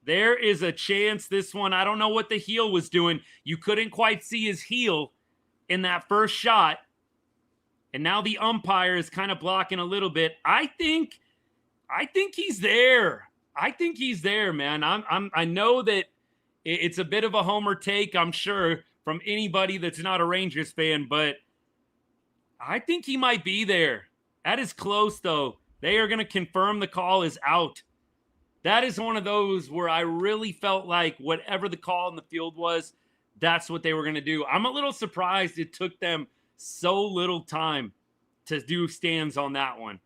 There is a chance this one, I don't know what the heel was doing. You couldn't quite see his heel in that first shot. And now the umpire is kind of blocking a little bit. I think he's there. I think he's there, man. I know that it's a bit of a homer take, I'm sure, from anybody that's not a Rangers fan, but I think he might be there. That is close, though. They are going to confirm the call is out. That is one of those where I really felt like whatever the call in the field was, that's what they were going to do. I'm a little surprised it took them so little time to do stands on that one.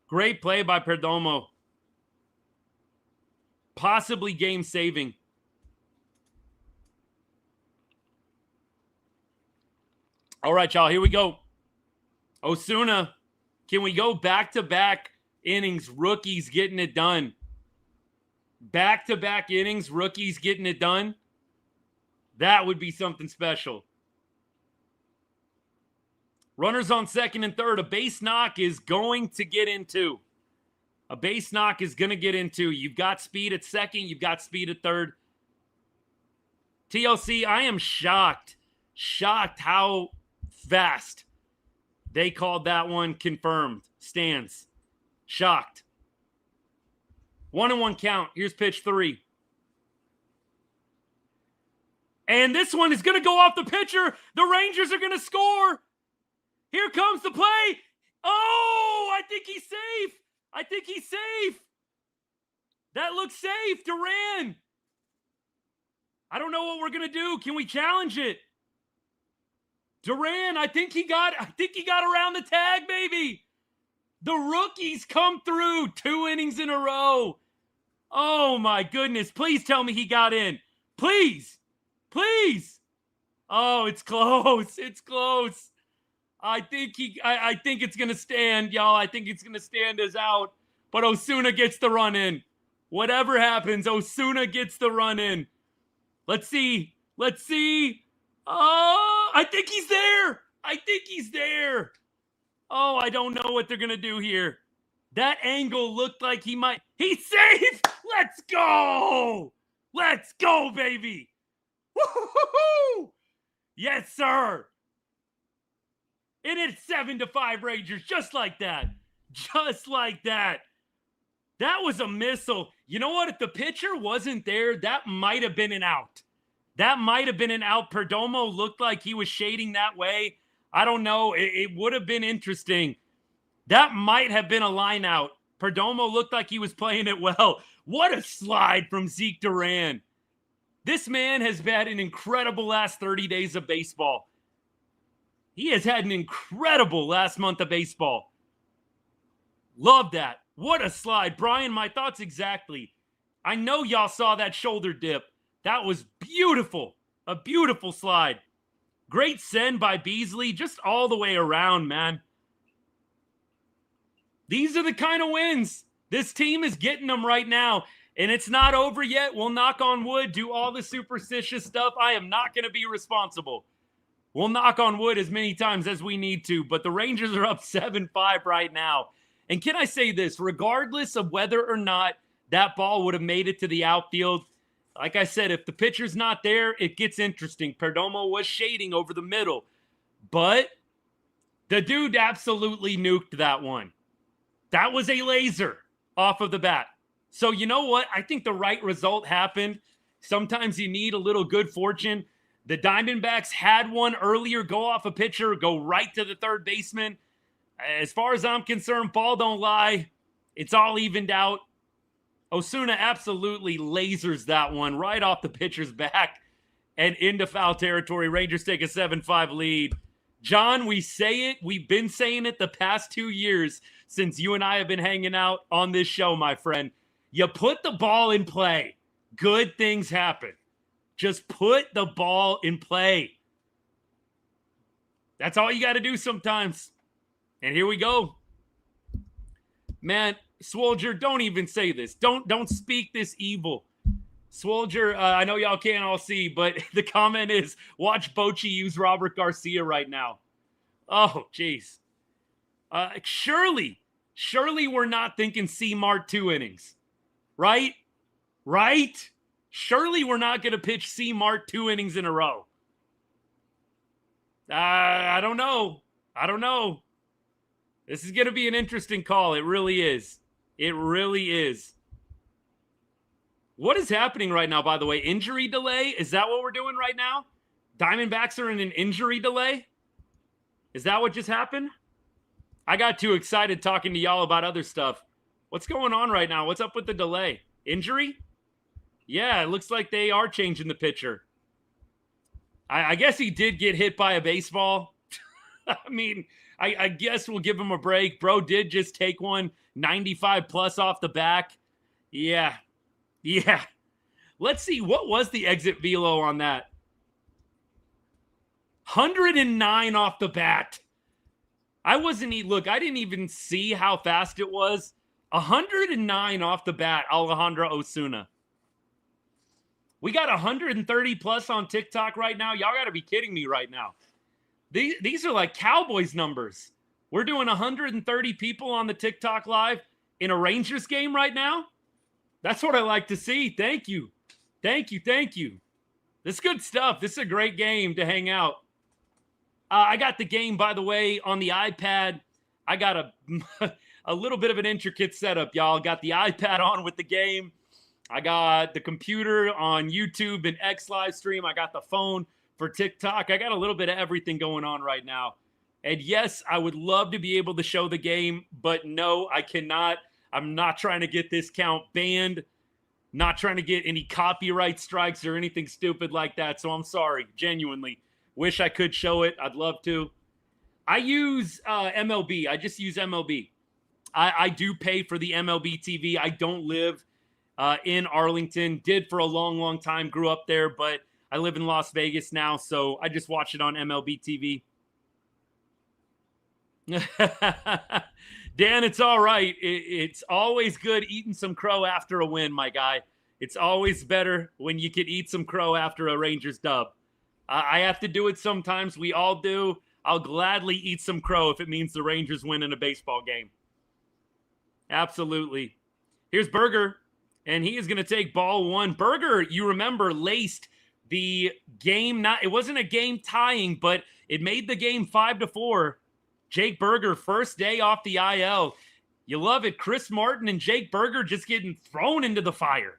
Great play by Perdomo. Possibly game-saving. All right, y'all, here we go. Osuna, can we go back-to-back innings, rookies getting it done? Back-to-back innings, rookies getting it done? That would be something special. Runners on second and third. A base knock is going to get into. A base knock is going to get into. You've got speed at second. You've got speed at third. TLC, I am shocked. Shocked how fast they called that one confirmed. Stands. Shocked. 1-1 count. Here's pitch 3. And this one is going to go off the pitcher. The Rangers are going to score. Here comes the play. Oh, I think he's safe. I think he's safe. That looks safe. Duran. I don't know what we're going to do. Can we challenge it? Duran, I think he got around the tag, baby. The rookies come through 2 innings in a row. Oh, my goodness. Please tell me he got in. Please. Please. Oh, it's close. It's close. I think it's going to stand, y'all. I think it's going to stand as out. But Osuna gets the run in. Whatever happens, Osuna gets the run in. Let's see. Let's see. Oh, I think he's there. I think he's there. Oh, I don't know what they're going to do here. That angle looked like he might. He's safe. Let's go. Let's go, baby. Woo-hoo-hoo-hoo! Yes, sir. And it's 7-5 Rangers, just like that. Just like that. That was a missile. You know what? If the pitcher wasn't there, that might have been an out. That might have been an out. Perdomo looked like he was shading that way. I don't know. It would have been interesting. That might have been a line out. Perdomo looked like he was playing it well. What a slide from Zeke Duran. This man has had an incredible last 30 days of baseball. He has had an incredible last month of baseball. Love that. What a slide. Brian, my thoughts exactly. I know y'all saw that shoulder dip. That was beautiful. A beautiful slide. Great send by Beasley. Just all the way around, man. These are the kind of wins. This team is getting them right now. And it's not over yet. We'll knock on wood, do all the superstitious stuff. I am not going to be responsible. We'll knock on wood as many times as we need to. But the Rangers are up 7-5 right now. And can I say this? Regardless of whether or not that ball would have made it to the outfield, like I said, if the pitcher's not there, it gets interesting. Perdomo was shading over the middle. But the dude absolutely nuked that one. That was a laser off of the bat. So you know what? I think the right result happened. Sometimes you need a little good fortune. The Diamondbacks had one earlier go off a pitcher, go right to the third baseman. As far as I'm concerned, ball don't lie. It's all evened out. Osuna absolutely lasers that one right off the pitcher's back and into foul territory. Rangers take a 7-5 lead. John, we say it. We've been saying it the past 2 years since you and I have been hanging out on this show, my friend. You put the ball in play, good things happen. Just put the ball in play. That's all you got to do sometimes. And here we go. Man, Swolger, don't even say this. Don't speak this evil. Swolger, I know y'all can't all see, but the comment is, watch Bochy use Robert Garcia right now. Oh, jeez. Surely we're not thinking C-Mart 2 innings. Right? Right? Surely we're not going to pitch C-Mart 2 innings in a row. I don't know. This is going to be an interesting call. It really is. It really is. What is happening right now, by the way? Injury delay? Is that what we're doing right now? Diamondbacks are in an injury delay? Is that what just happened? I got too excited talking to y'all about other stuff. What's going on right now? What's up with the delay? Injury? Yeah, it looks like they are changing the pitcher. I guess he did get hit by a baseball. I mean, I guess we'll give him a break. Bro did just take one 95 plus off the back. Yeah. Let's see. What was the exit velo on that? 109 off the bat. I didn't even see how fast it was. 109 off the bat, Alejandro Osuna. We got 130 plus on TikTok right now. Y'all got to be kidding me right now. These are like Cowboys numbers. We're doing 130 people on the TikTok live in a Rangers game right now. That's what I like to see. Thank you. This is good stuff. This is a great game to hang out. I got the game, by the way, on the iPad. I got a little bit of an intricate setup, y'all. Got the iPad on with the game. I got the computer on YouTube and X live stream. I got the phone for TikTok. I got a little bit of everything going on right now. And yes, I would love to be able to show the game, but no, I cannot. I'm not trying to get this count banned. Not trying to get any copyright strikes or anything stupid like that. So I'm sorry, genuinely. Wish I could show it. I'd love to. I use MLB. I just use MLB. I do pay for the MLB TV. I don't live in Arlington. Did for a long, long time. Grew up there, but I live in Las Vegas now, so I just watch it on MLB TV. Dan, it's all right. It's always good eating some crow after a win, my guy. It's always better when you can eat some crow after a Rangers dub. I have to do it sometimes. We all do. I'll gladly eat some crow if it means the Rangers win in a baseball game. Absolutely. Here's Berger, and he is going to take ball one. Berger, you remember, laced the game, it wasn't a game tying, but it made the game 5-4. Jake Berger, first day off the IL. You love it. Chris Martin and Jake Berger just getting thrown into the fire.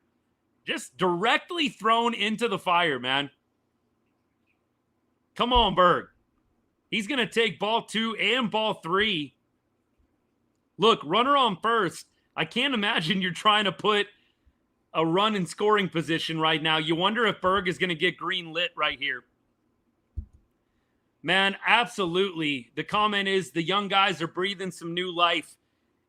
Just directly thrown into the fire, man. Come on, Berg. He's going to take ball 2 and ball 3. Look, runner on first. I can't imagine you're trying to put a run in scoring position right now. You wonder if Berg is going to get green lit right here. Man, absolutely. The comment is the young guys are breathing some new life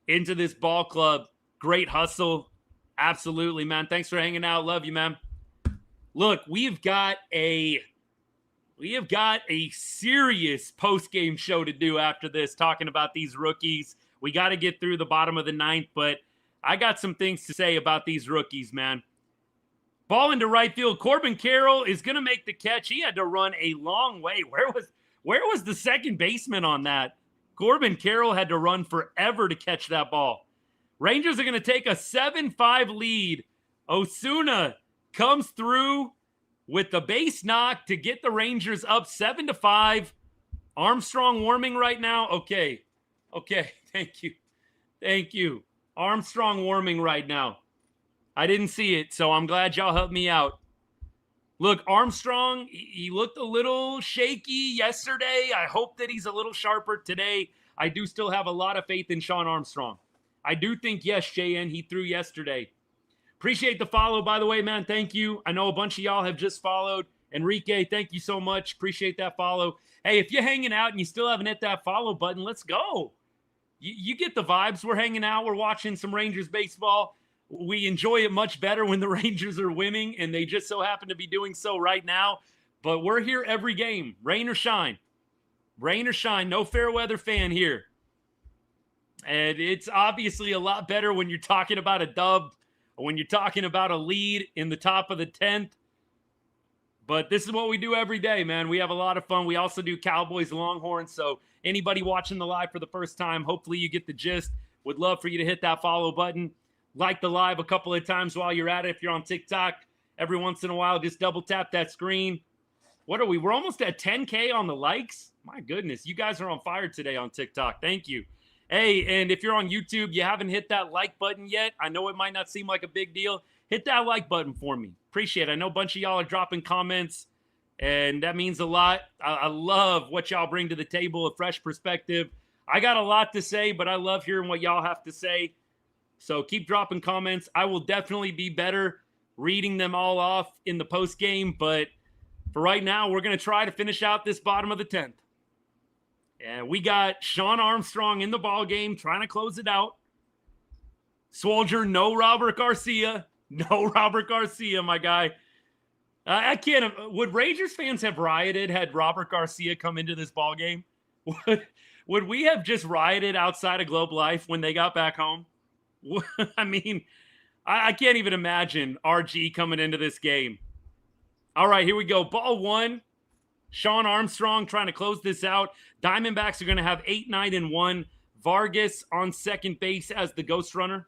into this ball club. Great hustle. Absolutely, man. Thanks for hanging out. Love you, man. Look, we've got a serious post-game show to do after this, talking about these rookies. We got to get through the bottom of the 9th, but I got some things to say about these rookies, man. Ball into right field. Corbin Carroll is going to make the catch. He had to run a long way. Where was the second baseman on that? Corbin Carroll had to run forever to catch that ball. Rangers are going to take a 7-5 lead. Osuna comes through with the base knock to get the Rangers up 7-5. Armstrong warming right now. Okay. Thank you. Armstrong warming right now. I didn't see it, so I'm glad y'all helped me out. Look, Armstrong, he looked a little shaky yesterday. I hope that he's a little sharper today. I do still have a lot of faith in Sean Armstrong. I do think, yes, JN, he threw yesterday. Appreciate the follow, by the way, man. Thank you. I know a bunch of y'all have just followed. Enrique, thank you so much. Appreciate that follow. Hey, if you're hanging out and you still haven't hit that follow button, let's go. You get the vibes. We're hanging out. We're watching some Rangers baseball. We enjoy it much better when the Rangers are winning, and they just so happen to be doing so right now. But we're here every game, rain or shine. Rain or shine, no fair weather fan here. And it's obviously a lot better when you're talking about a dub or when you're talking about a lead in the top of the 10th. But this is what we do every day, man. We have a lot of fun. We also do Cowboys, Longhorns. So anybody watching the live for the first time, hopefully you get the gist. Would love for you to hit that follow button. Like the live a couple of times while you're at it. If you're on TikTok, every once in a while, just double tap that screen. What are we? We're almost at 10K on the likes. My goodness, you guys are on fire today on TikTok. Thank you. Hey, and if you're on YouTube, you haven't hit that like button yet. I know it might not seem like a big deal. Hit that like button for me. Appreciate it. I know a bunch of y'all are dropping comments, and that means a lot. I love what y'all bring to the table, a fresh perspective. I got a lot to say, but I love hearing what y'all have to say. So keep dropping comments. I will definitely be better reading them all off in the post game, but for right now, we're going to try to finish out this bottom of the 10th. And we got Sean Armstrong in the ball game trying to close it out. Swolger, no Robert Garcia. No Robert Garcia, my guy. I can't. Would Rangers fans have rioted had Robert Garcia come into this ball game? Would we have just rioted outside of Globe Life when they got back home? I mean, I can't even imagine RG coming into this game. All right, here we go. Ball 1. Sean Armstrong trying to close this out. Diamondbacks are going to have 8, 9, and 1. Vargas on second base as the ghost runner.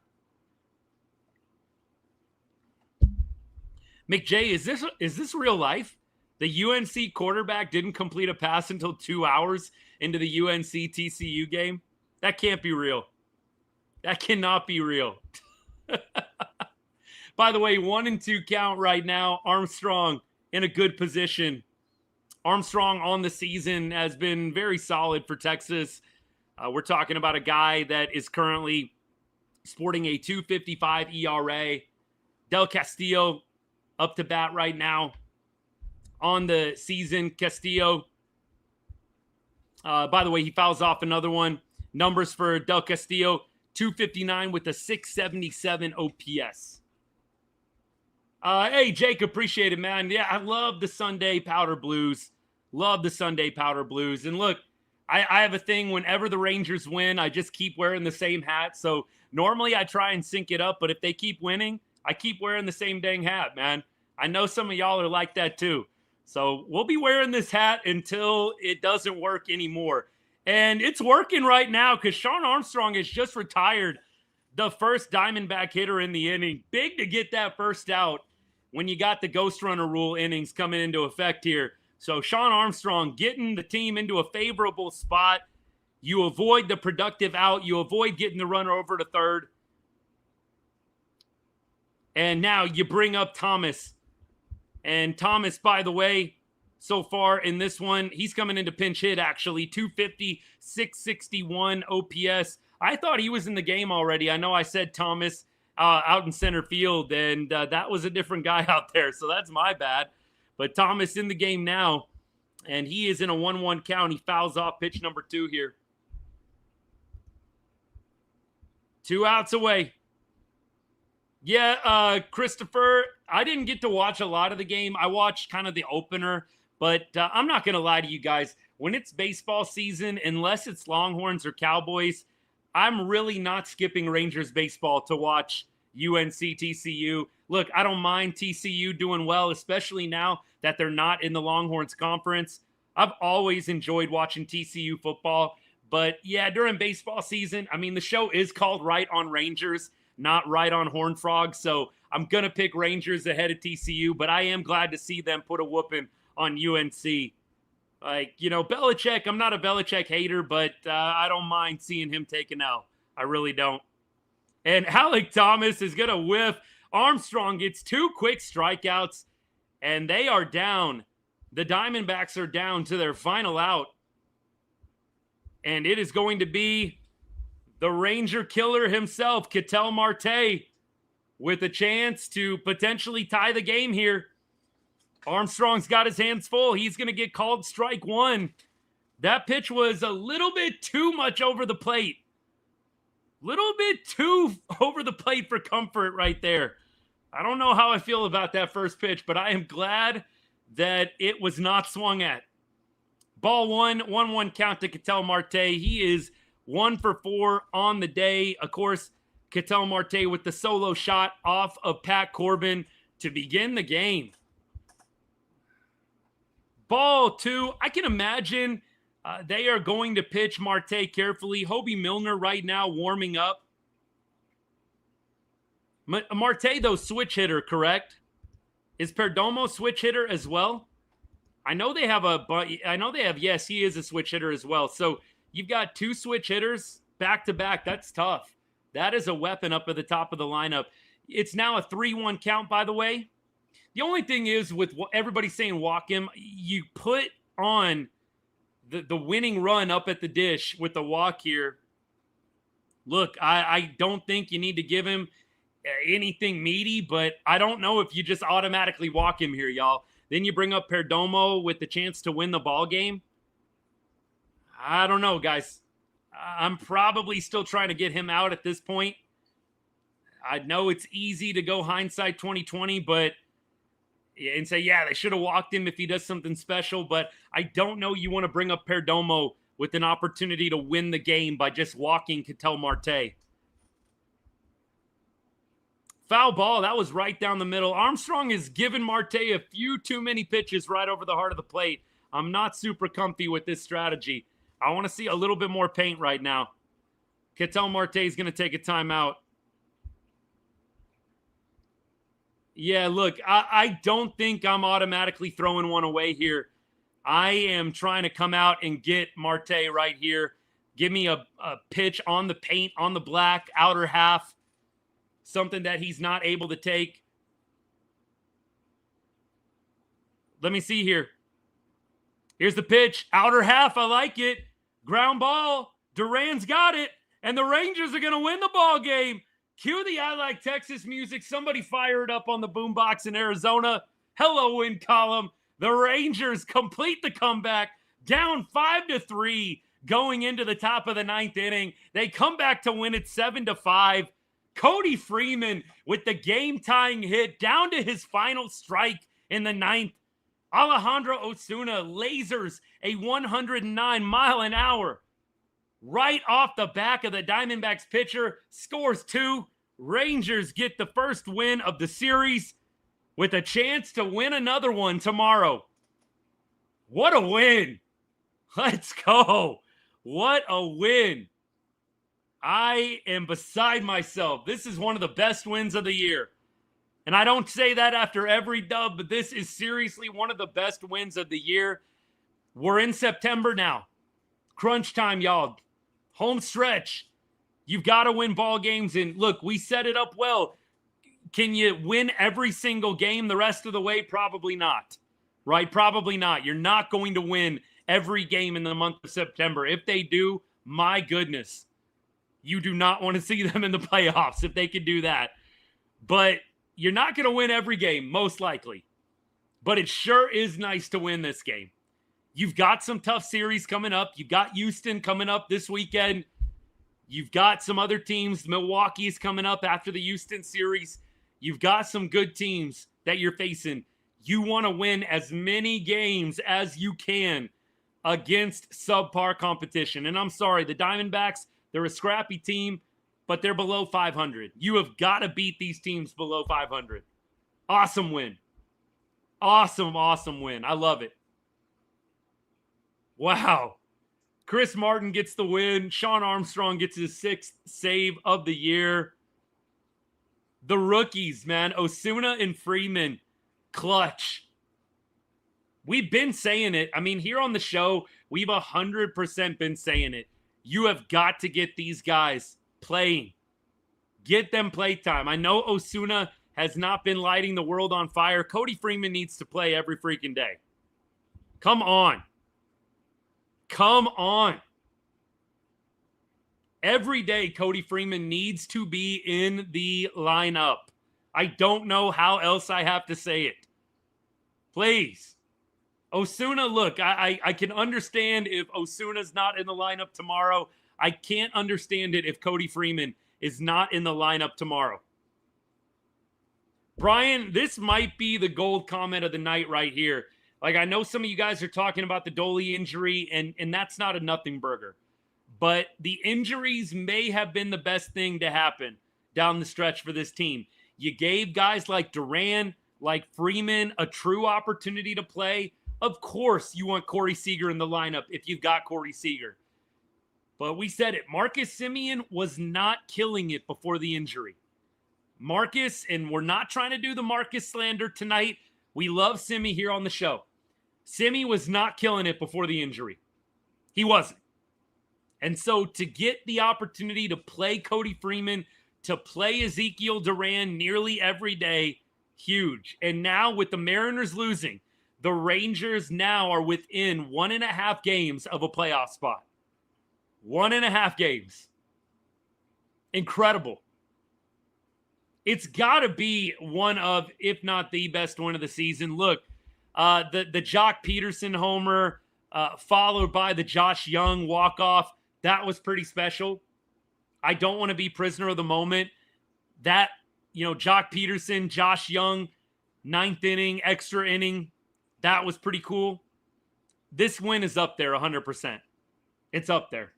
McJay, is this real life? The UNC quarterback didn't complete a pass until 2 hours into the UNC TCU game? That can't be real. That cannot be real. By the way, 1 and 2 count right now. Armstrong in a good position. Armstrong on the season has been very solid for Texas. We're talking about a guy that is currently sporting a 2.55 ERA. Del Castillo up to bat right now on the season. Castillo, by the way, he fouls off another one. Numbers for Del Castillo, 259 with a 677 OPS. Hey, Jake, appreciate it, man. Yeah, I love the Sunday Powder Blues. Love the Sunday Powder Blues. And look, I have a thing whenever the Rangers win, I just keep wearing the same hat. So normally I try and sync it up, but if they keep winning, I keep wearing the same dang hat, man. I know some of y'all are like that too. So we'll be wearing this hat until it doesn't work anymore. And it's working right now because Sean Armstrong has just retired the first Diamondback hitter in the inning. Big to get that first out. when you got the ghost runner rule innings coming into effect here. So Sean Armstrong getting the team into a favorable spot. You avoid the productive out. You avoid getting the runner over to third. And now you bring up Thomas. And Thomas, by the way, so far in this one, he's coming into pinch hit, actually. 250, 661 OPS. I thought he was in the game already. I know I said Thomas out in center field, and that was a different guy out there, so that's my bad. But Thomas in the game now, and he is in a 1-1 count. He fouls off pitch number 2 here. 2 outs away. Yeah, Christopher, I didn't get to watch a lot of the game. I watched kind of the opener, but I'm not going to lie to you guys. When it's baseball season, unless it's Longhorns or Cowboys, I'm really not skipping Rangers baseball to watch UNC TCU. Look, I don't mind TCU doing well, especially now that they're not in the Longhorns conference. I've always enjoyed watching TCU football. But yeah, during baseball season, I mean, the show is called Right on Rangers, not Right on Horned Frogs. So I'm going to pick Rangers ahead of TCU, but I am glad to see them put a whooping on UNC. Like, you know, Belichick, I'm not a Belichick hater, but I don't mind seeing him take an L. I really don't. And Alec Thomas is going to whiff. Armstrong gets 2 quick strikeouts, and they are down. The Diamondbacks are down to their final out. And it is going to be the Ranger killer himself, Ketel Marte, with a chance to potentially tie the game here. Armstrong's got his hands full. He's going to get called strike 1. That pitch was a little bit too much over the plate. Little bit too over the plate for comfort right there. I don't know how I feel about that first pitch, but I am glad that it was not swung at. Ball 1, 1-1 count to Ketel Marte. He is 1 for 4 on the day. Of course, Ketel Marte with the solo shot off of Pat Corbin to begin the game. Ball 2, I can imagine they are going to pitch Marte carefully. Hobie Milner right now warming up. Marte, though, switch hitter, correct? Is Perdomo switch hitter as well? I know they have yes, he is a switch hitter as well. So you've got 2 switch hitters back-to-back. That's tough. That is a weapon up at the top of the lineup. It's now a 3-1 count, by the way. The only thing is, with everybody saying walk him, you put on the winning run up at the dish with the walk here. Look, I don't think you need to give him anything meaty, but I don't know if you just automatically walk him here, y'all. Then you bring up Perdomo with the chance to win the ball game. I don't know, guys. I'm probably still trying to get him out at this point. I know it's easy to go hindsight 2020, but and say, yeah, they should have walked him if he does something special, but I don't know you want to bring up Perdomo with an opportunity to win the game by just walking Ketel Marte. Foul ball, that was right down the middle. Armstrong has given Marte a few too many pitches right over the heart of the plate. I'm not super comfy with this strategy. I want to see a little bit more paint right now. Ketel Marte is going to take a timeout. Yeah, look, I don't think I'm automatically throwing one away here. I am trying to come out and get Marte right here. Give me a pitch on the paint, on the black, outer half. Something that he's not able to take. Let me see here. Here's the pitch. Outer half, I like it. Ground ball. Duran's got it. And the Rangers are going to win the ball game. Cue the I Like Texas music. Somebody fire it up on the boombox in Arizona. Hello, win column. The Rangers complete the comeback. Down 5-3 going into the top of the 9th inning. They come back to win it 7-5. Cody Freeman with the game-tying hit down to his final strike in the 9th. Alejandro Osuna lasers a 109 mile an hour right off the back of the Diamondbacks pitcher, scores 2. Rangers get the first win of the series with a chance to win another one tomorrow. What a win. Let's go. What a win. I am beside myself. This is one of the best wins of the year. And I don't say that after every dub, but this is seriously one of the best wins of the year. We're in September now. Crunch time, y'all. Home stretch. You've got to win ball games. And look, we set it up well. Can you win every single game the rest of the way? Probably not. Right? Probably not. You're not going to win every game in the month of September. If they do, my goodness, you do not want to see them in the playoffs if they could do that. But you're not going to win every game, most likely. But it sure is nice to win this game. You've got some tough series coming up. You've got Houston coming up this weekend. You've got some other teams. Milwaukee's coming up after the Houston series. You've got some good teams that you're facing. You want to win as many games as you can against subpar competition. And I'm sorry, the Diamondbacks, they're a scrappy team, but they're below 500. You have got to beat these teams below 500. Awesome win. Awesome win. I love it. Wow. Chris Martin gets the win. Sean Armstrong gets his 6th save of the year. The rookies, man. Osuna and Freeman, clutch. We've been saying it. I mean, here on the show, we've 100% been saying it. You have got to get these guys playing. Get them play time. I know Osuna has not been lighting the world on fire. Cody Freeman needs to play every freaking day. Come on. Come on. Every day, Cody Freeman needs to be in the lineup. I don't know how else I have to say it. Please. Osuna, look, I can understand if Osuna's not in the lineup tomorrow. I can't understand it if Cody Freeman is not in the lineup tomorrow. Brian, this might be the gold comment of the night right here. Like, I know some of you guys are talking about the Dolly injury, and that's not a nothing burger. But the injuries may have been the best thing to happen down the stretch for this team. You gave guys like Duran, like Freeman, a true opportunity to play. Of course, you want Corey Seager in the lineup if you've got Corey Seager. But we said it. Marcus Semien was not killing it before the injury. Marcus, and we're not trying to do the Marcus slander tonight. We love Simi here on the show. Simi was not killing it before the injury. He wasn't. And so to get the opportunity to play Cody Freeman, to play Ezekiel Duran nearly every day, huge. And now with the Mariners losing, the Rangers now are within 1.5 games of a playoff spot. 1.5 games. Incredible. It's got to be one of, if not the best one of the season. Look, the Jock Peterson homer, followed by the Josh Young walk-off, that was pretty special. I don't want to be prisoner of the moment. That, Jock Peterson, Josh Young, 9th inning, extra inning, that was pretty cool. This win is up there 100%. It's up there.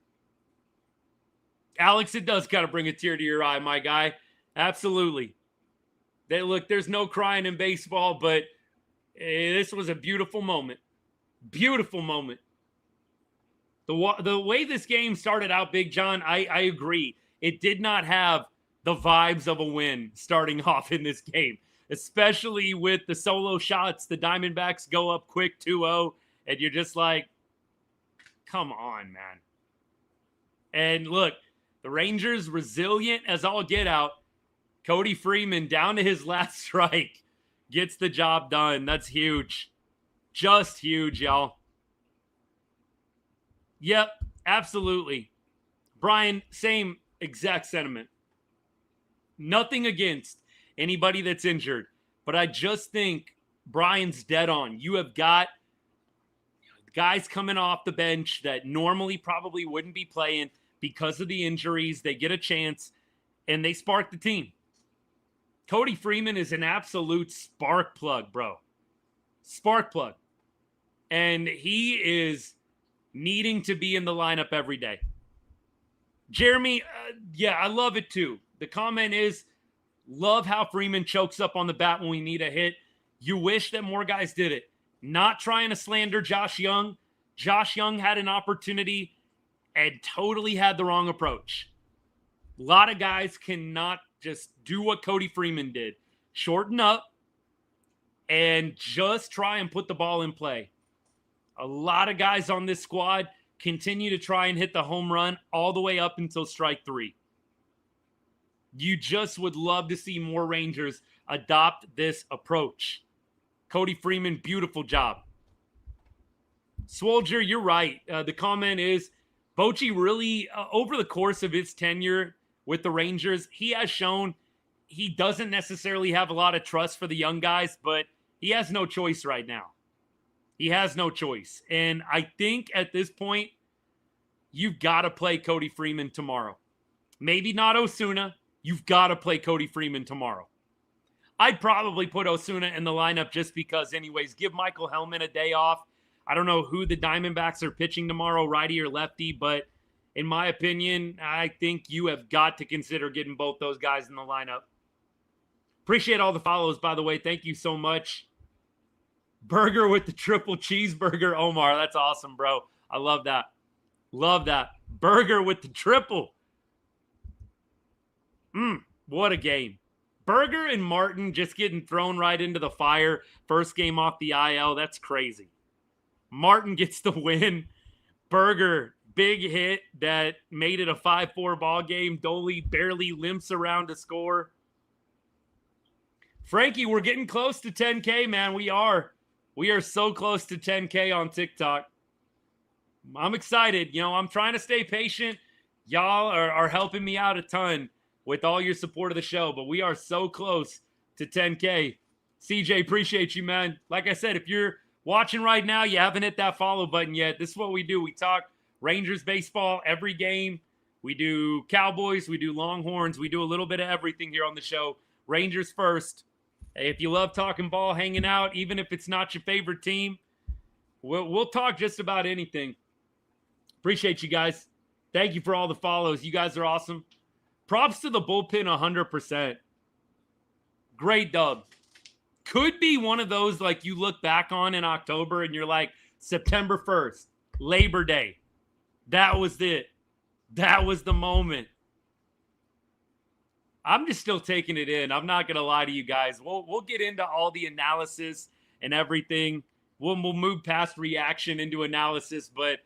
Alex, it does kind of bring a tear to your eye, my guy. Absolutely. There's no crying in baseball, but this was a beautiful moment. Beautiful moment. The way this game started out, Big John, I agree. It did not have the vibes of a win starting off in this game, especially with the solo shots. The Diamondbacks go up quick 2-0, and you're just like, come on, man. And look, the Rangers, resilient as all get out. Cody Freeman, down to his last strike, gets the job done. That's huge. Just huge, y'all. Yep, absolutely. Brian, same exact sentiment. Nothing against anybody that's injured, but I just think Brian's dead on. You have got guys coming off the bench that normally probably wouldn't be playing because of the injuries. They get a chance, and they spark the team. Cody Freeman is an absolute spark plug, bro. Spark plug. And he is needing to be in the lineup every day. Jeremy, yeah, I love it too. The comment is, love how Freeman chokes up on the bat when we need a hit. You wish that more guys did it. Not trying to slander Josh Young. Josh Young had an opportunity and totally had the wrong approach. A lot of guys cannot just do what Cody Freeman did. shorten up, and just try and put the ball in play. A lot of guys on this squad continue to try and hit the home run all the way up until strike 3. You just would love to see more Rangers adopt this approach. Cody Freeman, beautiful job. Swolger, you're right. The comment is, Bochy really, over the course of his tenure with the Rangers, he has shown he doesn't necessarily have a lot of trust for the young guys, but he has no choice right now. He has no choice. And I think at this point, you've got to play Cody Freeman tomorrow. Maybe not Osuna. You've got to play Cody Freeman tomorrow. I'd probably put Osuna in the lineup just because anyways. Give Michael Hellman a day off. I don't know who the Diamondbacks are pitching tomorrow, righty or lefty, but in my opinion, I think you have got to consider getting both those guys in the lineup. Appreciate all the follows, by the way. Thank you so much. Burger with the triple cheeseburger. Omar, that's awesome, bro. I love that. Love that. Burger with the triple. What a game. Burger and Martin just getting thrown right into the fire. First game off the IL. That's crazy. Martin gets the win. Burger, big hit that made it a 5-4 ball game. Doley barely limps around to score. Frankie, we're getting close to 10K, man. We are so close to 10K on TikTok. I'm excited. You know, I'm trying to stay patient. Y'all are helping me out a ton with all your support of the show, but we are so close to 10K. CJ, appreciate you, man. Like I said, if you're watching right now, you haven't hit that follow button yet. This is what we do. We talk Rangers baseball every game. We do Cowboys. We do Longhorns. We do a little bit of everything here on the show. Rangers first. If you love talking ball, hanging out, even if it's not your favorite team, we'll talk just about anything. Appreciate you guys. Thank you for all the follows. You guys are awesome. Props to the bullpen 100%. Great dub. Could be one of those like you look back on in October and you're like, September 1st, Labor Day. That was it. That was the moment. I'm just still taking it in. I'm not going to lie to you guys. We'll get into all the analysis and everything. We'll move past reaction into analysis, but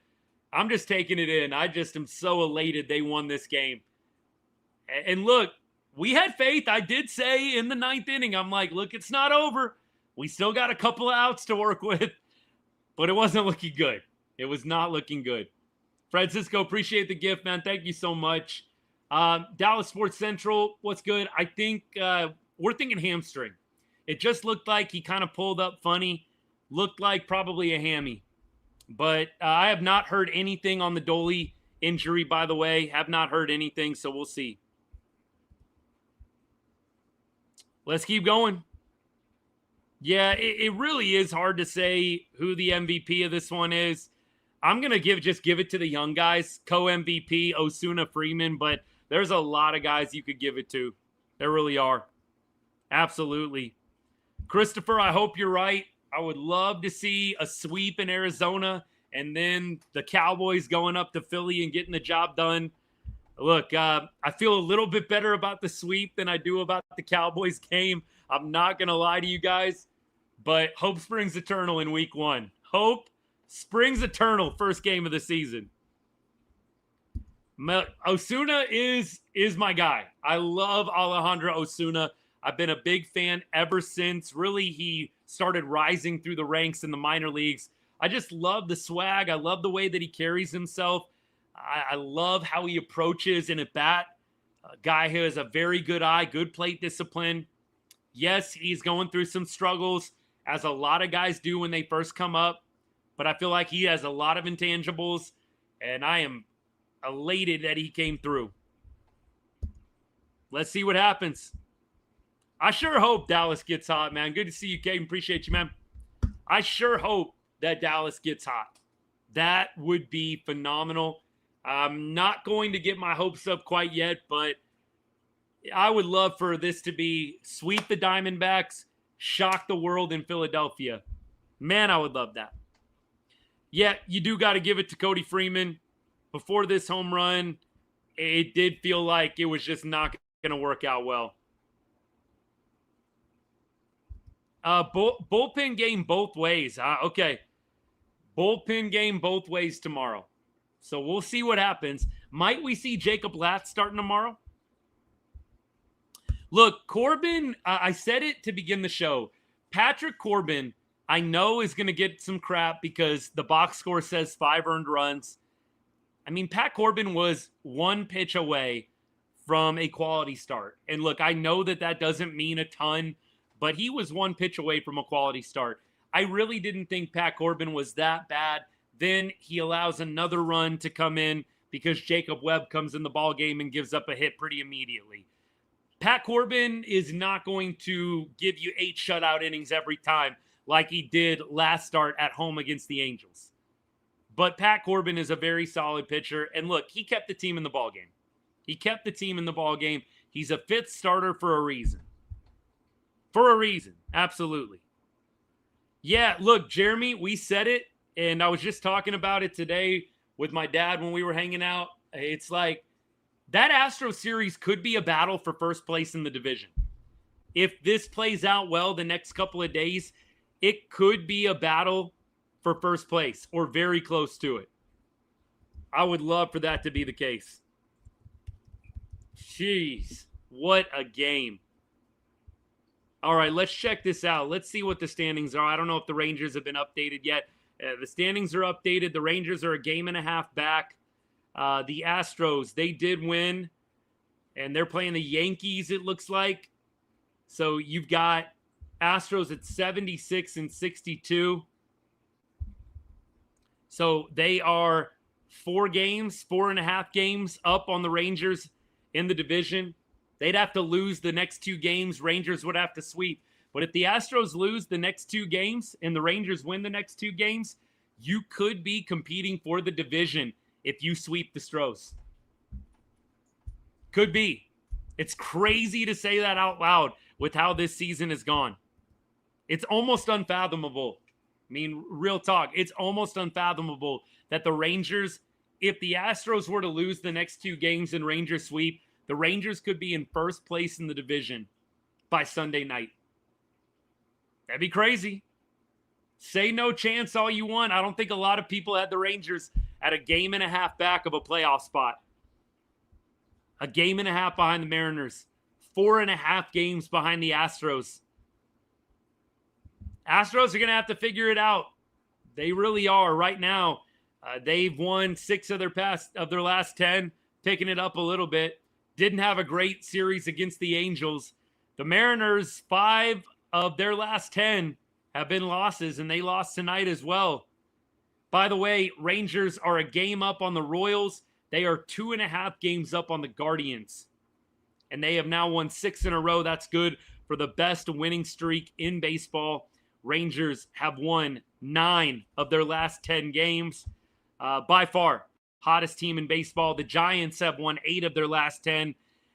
I'm just taking it in. I just am so elated they won this game. And look, we had faith. I did say in the 9th inning, I'm like, look, it's not over. We still got a couple of outs to work with, but it wasn't looking good. It was not looking good. Francisco, appreciate the gift, man. Thank you so much. Dallas Sports Central, what's good? I think we're thinking hamstring. It just looked like he kind of pulled up funny. Looked like probably a hammy. But I have not heard anything on the Doley injury, by the way. Have not heard anything, so we'll see. Let's keep going. Yeah, it really is hard to say who the MVP of this one is. I'm going to give it to the young guys. Co-MVP, Osuna, Freeman, but there's a lot of guys you could give it to. There really are. Absolutely. Christopher, I hope you're right. I would love to see a sweep in Arizona and then the Cowboys going up to Philly and getting the job done. Look, I feel a little bit better about the sweep than I do about the Cowboys game. I'm not going to lie to you guys, but hope springs eternal in week 1. Hope springs eternal, first game of the season. Osuna is my guy. I love Alejandro Osuna. I've been a big fan ever since really he started rising through the ranks in the minor leagues. I just love the swag. I love the way that he carries himself. I love how he approaches an at-bat. A guy who has a very good eye, good plate discipline. Yes, he's going through some struggles, as a lot of guys do when they first come up. But I feel like he has a lot of intangibles, and I am elated that he came through. Let's see what happens. I sure hope Dallas gets hot, man. Good to see you, Caden. Appreciate you, man. I sure hope that Dallas gets hot. That would be phenomenal. I'm not going to get my hopes up quite yet, but I would love for this to be sweep the Diamondbacks, shock the world in Philadelphia. Man, I would love that. Yeah, you do got to give it to Cody Freeman. Before this home run, it did feel like it was just not going to work out well. Bullpen game both ways. Okay. Bullpen game both ways tomorrow. So we'll see what happens. Might we see Jacob Latz starting tomorrow? Look, Corbin, I said it to begin the show. Patrick Corbin, I know, is going to get some crap because the box score says 5 earned runs. I mean, Pat Corbin was 1 pitch away from a quality start. And look, I know that doesn't mean a ton, but he was 1 pitch away from a quality start. I really didn't think Pat Corbin was that bad. Then he allows another run to come in because Jacob Webb comes in the ball game and gives up a hit pretty immediately. Pat Corbin is not going to give you 8 shutout innings every time like he did last start at home against the Angels. But Pat Corbin is a very solid pitcher. And look, he kept the team in the ball game. He kept the team in the ball game. He's a 5th starter for a reason. For a reason. Absolutely. Yeah, look, Jeremy, we said it, and I was just talking about it today with my dad when we were hanging out. It's like that Astros series could be a battle for first place in the division. If this plays out well the next couple of days, it could be a battle for first place or very close to it. I would love for that to be the case. Jeez, what a game. All right, let's check this out. Let's see what the standings are. I don't know if the Rangers have been updated yet. The standings are updated. The Rangers are a game and a half back. The Astros, they did win, and they're playing the Yankees, it looks like. So you've got Astros at 76 and 62. So they are 4.5 games up on the Rangers in the division. They'd have to lose the next 2 games. Rangers would have to sweep. But if the Astros lose the next 2 games and the Rangers win the next 2 games, you could be competing for the division if you sweep the Stros. Could be. It's crazy to say that out loud with how this season has gone. It's almost unfathomable. I mean, real talk. It's almost unfathomable that the Rangers, if the Astros were to lose the next 2 games and Rangers sweep, the Rangers could be in first place in the division by Sunday night. That'd be crazy. Say no chance all you want. I don't think a lot of people had the Rangers at a game and a half back of a playoff spot. A game and a half behind the Mariners. 4.5 games behind the Astros. Astros are going to have to figure it out. They really are right now. They've won 6 of their last 10, picking it up a little bit. Didn't have a great series against the Angels. The Mariners, 5 of their last 10 have been losses, and they lost tonight as well. By the way, Rangers are a game up on the Royals. They are 2.5 games up on the Guardians. And they have now won 6 in a row. That's good for the best winning streak in baseball. Rangers have won 9 of their last 10 games. By far, hottest team in baseball. The Giants have won 8 of their last 10.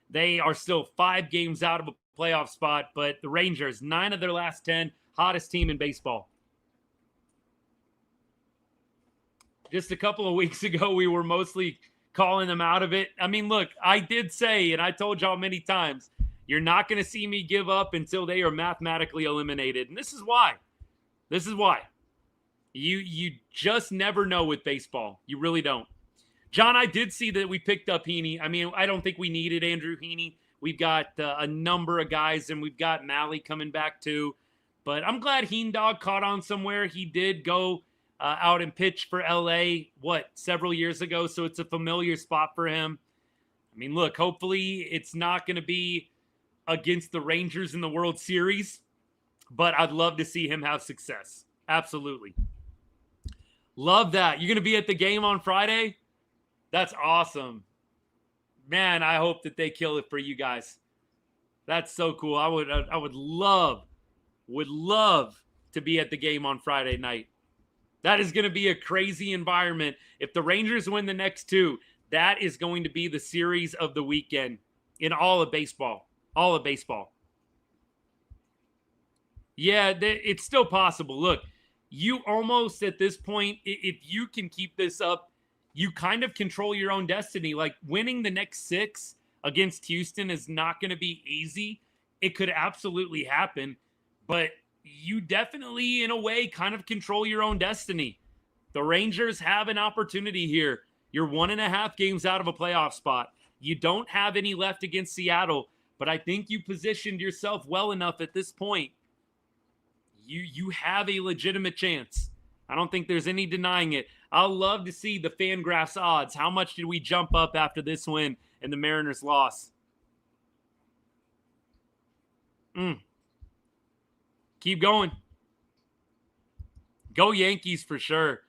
They are still 5 games out of a playoff spot, but the Rangers, 9 of their last 10, hottest team in baseball. Just a couple of weeks ago, we were mostly calling them out of it. I mean, look, I did say, and I told y'all many times, you're not going to see me give up until they are mathematically eliminated. And this is why. This is why. You just never know with baseball. You really don't. John, I did see that we picked up Heaney. I mean, I don't think we needed Andrew Heaney. We've got a number of guys, and we've got Malley coming back too. But I'm glad Heendog caught on somewhere. He did go out and pitch for L.A., several years ago, so it's a familiar spot for him. I mean, look, hopefully it's not going to be against the Rangers in the World Series, but I'd love to see him have success. Absolutely. Love that. You're going to be at the game on Friday? That's awesome. Man, I hope that they kill it for you guys. That's so cool. I would love to be at the game on Friday night. That is going to be a crazy environment. If the Rangers win the next 2, that is going to be the series of the weekend in all of baseball. All of baseball. Yeah, it's still possible. Look, you almost at this point, if you can keep this up, you kind of control your own destiny. Like winning the next 6 against Houston is not going to be easy. It could absolutely happen, but you definitely, in a way, kind of control your own destiny. The Rangers have an opportunity here. You're 1.5 games out of a playoff spot. You don't have any left against Seattle, but I think you positioned yourself well enough at this point. You have a legitimate chance. I don't think there's any denying it. I'll love to see the FanGraphs odds. How much did we jump up after this win and the Mariners loss? Keep going. Go Yankees for sure.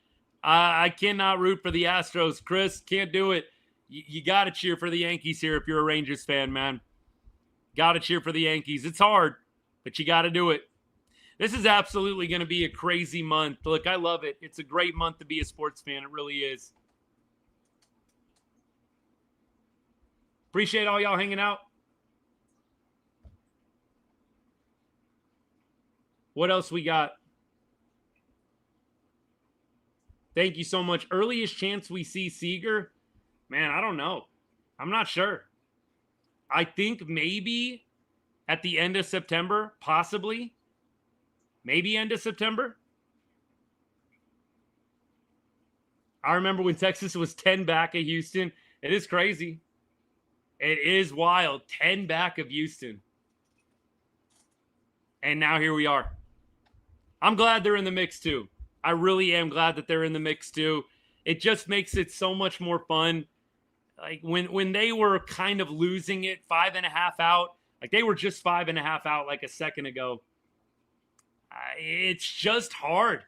I cannot root for the Astros. Chris, can't do it. You got to cheer for the Yankees here if you're a Rangers fan, man. Got to cheer for the Yankees. It's hard, but you got to do it. This is absolutely going to be a crazy month. Look, I love it. It's a great month to be a sports fan. It really is. Appreciate all y'all hanging out. What else we got? Thank you so much. Earliest chance we see Seager? Man, I don't know. I'm not sure. I think maybe at the end of September, possibly. Maybe end of September. I remember when Texas was 10 back of Houston. It is crazy. It is wild. 10 back of Houston. And now here we are. I'm glad they're in the mix too. I really am glad that they're in the mix too. It just makes it so much more fun. Like when they were kind of losing it 5.5 out, like they were just 5.5 out like a second ago. It's just hard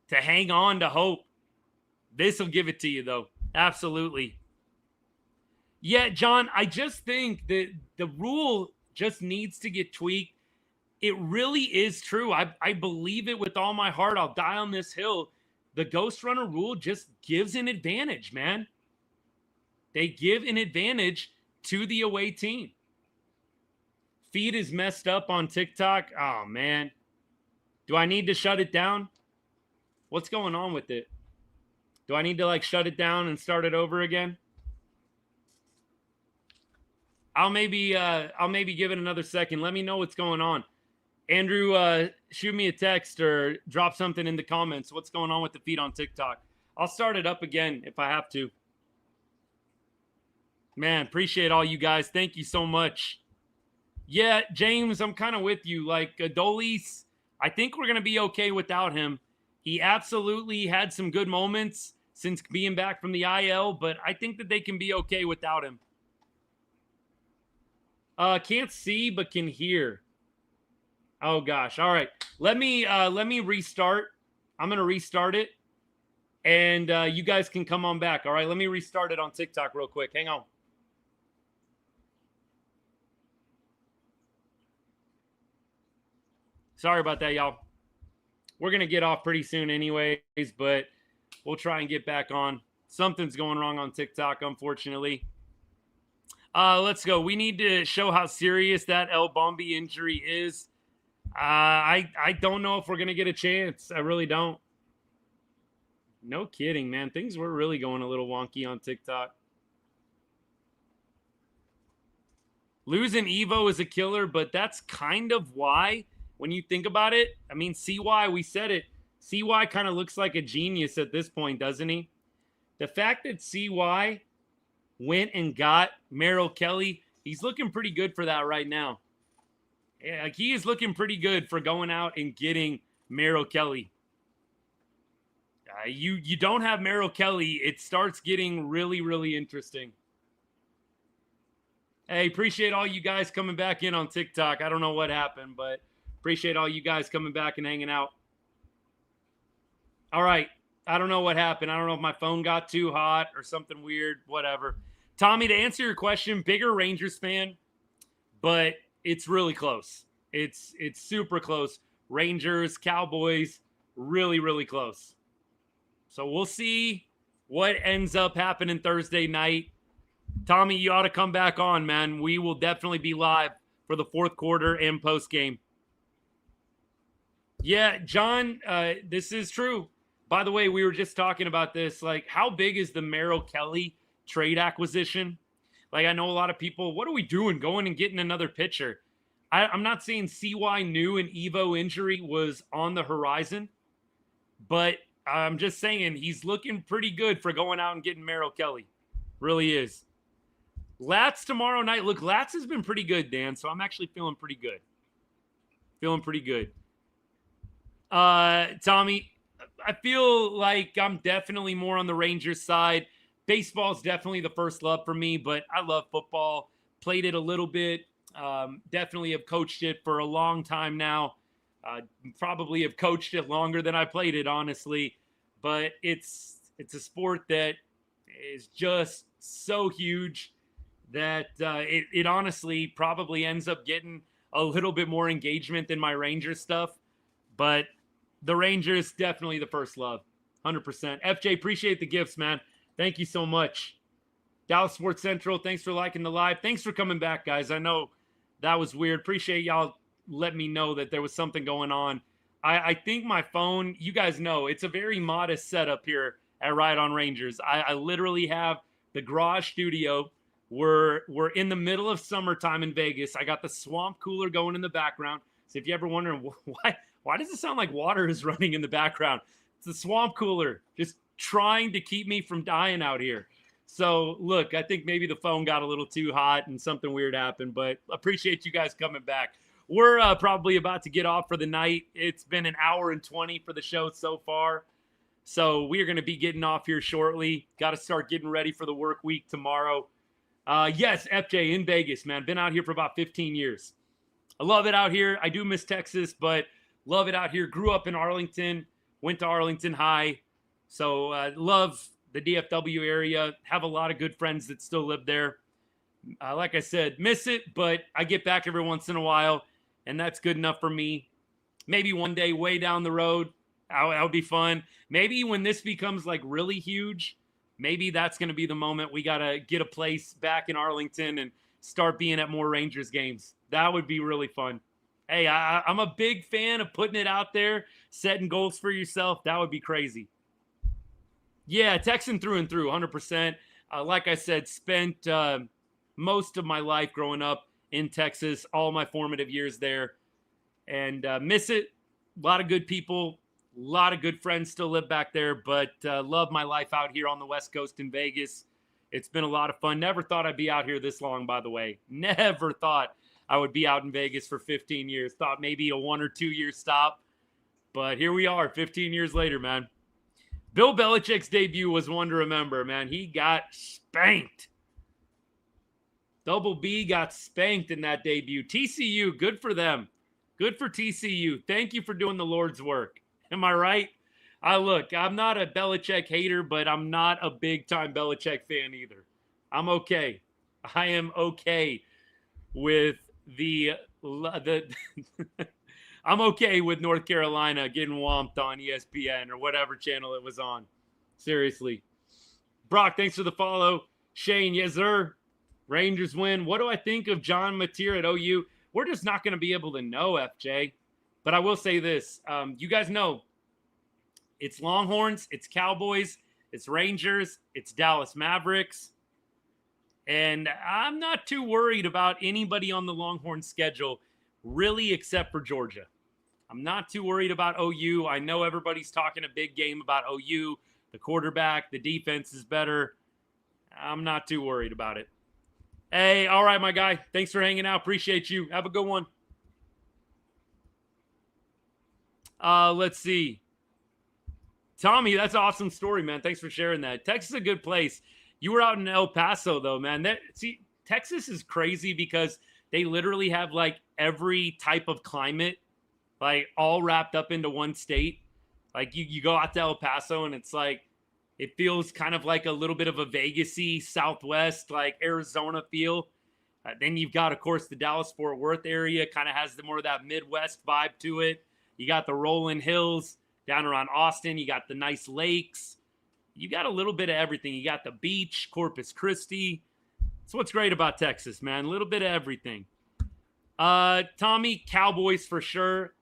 to hang on to hope. This will give it to you though. Absolutely. Yeah, John, I just think that the rule just needs to get tweaked. It really is true. I believe it with all my heart. I'll die on this hill. The Ghost Runner rule just gives an advantage, man. They give an advantage to the away team. Feed is messed up on TikTok. Oh, man. Do I need to shut it down? What's going on with it? Do I need to, like, shut it down and start it over again? I'll maybe give it another second. Let me know what's going on. Andrew, shoot me a text or drop something in the comments. What's going on with the feed on TikTok? I'll start it up again if I have to. Man, appreciate all you guys. Thank you so much. Yeah, James, I'm kind of with you. Like, Adolis, I think we're going to be okay without him. He absolutely had some good moments since being back from the IL, but I think that they can be okay without him. Can't see, but can hear. Oh gosh. All right. Let me restart. I'm going to restart it and you guys can come on back. All right. Let me restart it on TikTok real quick. Hang on. Sorry about that, y'all. We're going to get off pretty soon anyways, but we'll try and get back on. Something's going wrong on TikTok, unfortunately. Let's go. We need to show how serious that El Bombi injury is. I don't know if we're going to get a chance. I really don't. No kidding, man. Things were really going a little wonky on TikTok. Losing Evo is a killer, but that's kind of why, when you think about it, I mean, CY, we said it. CY kind of looks like a genius at this point, doesn't he? The fact that CY went and got Merrill Kelly, he's looking pretty good for that right now. Yeah, like he is looking pretty good for going out and getting Merrill Kelly. You don't have Merrill Kelly, it starts getting really, really interesting. Hey, appreciate all you guys coming back in on TikTok. I don't know what happened, but appreciate all you guys coming back and hanging out. All right. I don't know what happened. I don't know if my phone got too hot or something weird, whatever. Tommy, to answer your question, bigger Rangers fan, but it's really close. It's super close. Rangers, Cowboys, really, really close. So we'll see what ends up happening Thursday night. Tommy, you ought to come back on, man. We will definitely be live for the fourth quarter and post game. Yeah, John, this is true. By the way, we were just talking about this. Like, how big is the Merrill Kelly trade acquisition? Like, I know a lot of people, what are we doing going and getting another pitcher? I'm not saying CY knew an Evo injury was on the horizon, but I'm just saying he's looking pretty good for going out and getting Merrill Kelly. Really is. Lats tomorrow night. Look, Lats has been pretty good, Dan, so I'm actually feeling pretty good. Tommy, I feel like I'm definitely more on the Rangers side. Baseball's definitely the first love for me, but I love football. Played it a little bit. Definitely have coached it for a long time now. Probably have coached it longer than I played it, honestly. But it's a sport that is just so huge that it honestly probably ends up getting a little bit more engagement than my Rangers stuff. But the Rangers, definitely the first love, 100%. FJ, appreciate the gifts, man. Thank you so much. Dallas Sports Central, thanks for liking the live. Thanks for coming back, guys. I know that was weird. Appreciate y'all letting me know that there was something going on. I think my phone, you guys know, it's a very modest setup here at Right on Rangers. I literally have the garage studio. We're in the middle of summertime in Vegas. I got the swamp cooler going in the background. So if you ever wondering why does it sound like water is running in the background? It's the swamp cooler just trying to keep me from dying out here. So look, I think maybe the phone got a little too hot and something weird happened, but appreciate you guys coming back. We're probably about to get off for the night. It's been an hour and 20 for the show so far. So we are going to be getting off here shortly. Got to start getting ready for the work week tomorrow. Yes, FJ in Vegas, man. Been out here for about 15 years. I love it out here. I do miss Texas, but love it out here. Grew up in Arlington, went to Arlington High. So love the DFW area. Have a lot of good friends that still live there. Like I said, miss it, but I get back every once in a while, and that's good enough for me. Maybe one day way down the road, that would be fun. Maybe when this becomes like really huge, maybe that's going to be the moment we got to get a place back in Arlington and start being at more Rangers games. That would be really fun. Hey, I'm a big fan of putting it out there, setting goals for yourself. That would be crazy. Yeah, Texan through and through, 100%. Like I said, spent most of my life growing up in Texas, all my formative years there, and miss it. A lot of good people, a lot of good friends still live back there, but love my life out here on the West Coast in Vegas. It's been a lot of fun. Never thought I'd be out here this long, by the way. Never thought I would be out in Vegas for 15 years. Thought maybe a 1 or 2 year stop, but here we are 15 years later, man. Bill Belichick's debut was one to remember, man. He got spanked. Double B got spanked in that debut. TCU, good for them. Good for TCU. Thank you for doing the Lord's work. Am I right? Look, I'm not a Belichick hater, but I'm not a big-time Belichick fan either. I'm okay. I am okay with I'm okay with North Carolina getting whomped on ESPN or whatever channel it was on. Seriously. Brock, thanks for the follow. Shane, yes, sir. Rangers win. What do I think of John Mateer at OU? We're just not going to be able to know, FJ. But I will say this. You guys know it's Longhorns, it's Cowboys, it's Rangers, it's Dallas Mavericks. And I'm not too worried about anybody on the Longhorns schedule, really, except for Georgia. I'm not too worried about OU. I know everybody's talking a big game about OU. The quarterback, the defense is better. I'm not too worried about it. Hey, all right, my guy. Thanks for hanging out. Appreciate you. Have a good one. Let's see. Tommy, that's an awesome story, man. Thanks for sharing that. Texas is a good place. You were out in El Paso, though, man. Texas is crazy because they literally have, like, every type of climate, like, all wrapped up into one state. Like, you go out to El Paso, and it's like, it feels kind of like a little bit of a Vegas-y, Southwest, like Arizona feel. Then you've got, of course, the Dallas-Fort Worth area. Kind of has more of that Midwest vibe to it. You got the rolling hills down around Austin. You got the nice lakes. You got a little bit of everything. You got the beach, Corpus Christi. That's what's great about Texas, man. A little bit of everything. Tommy, Cowboys for sure.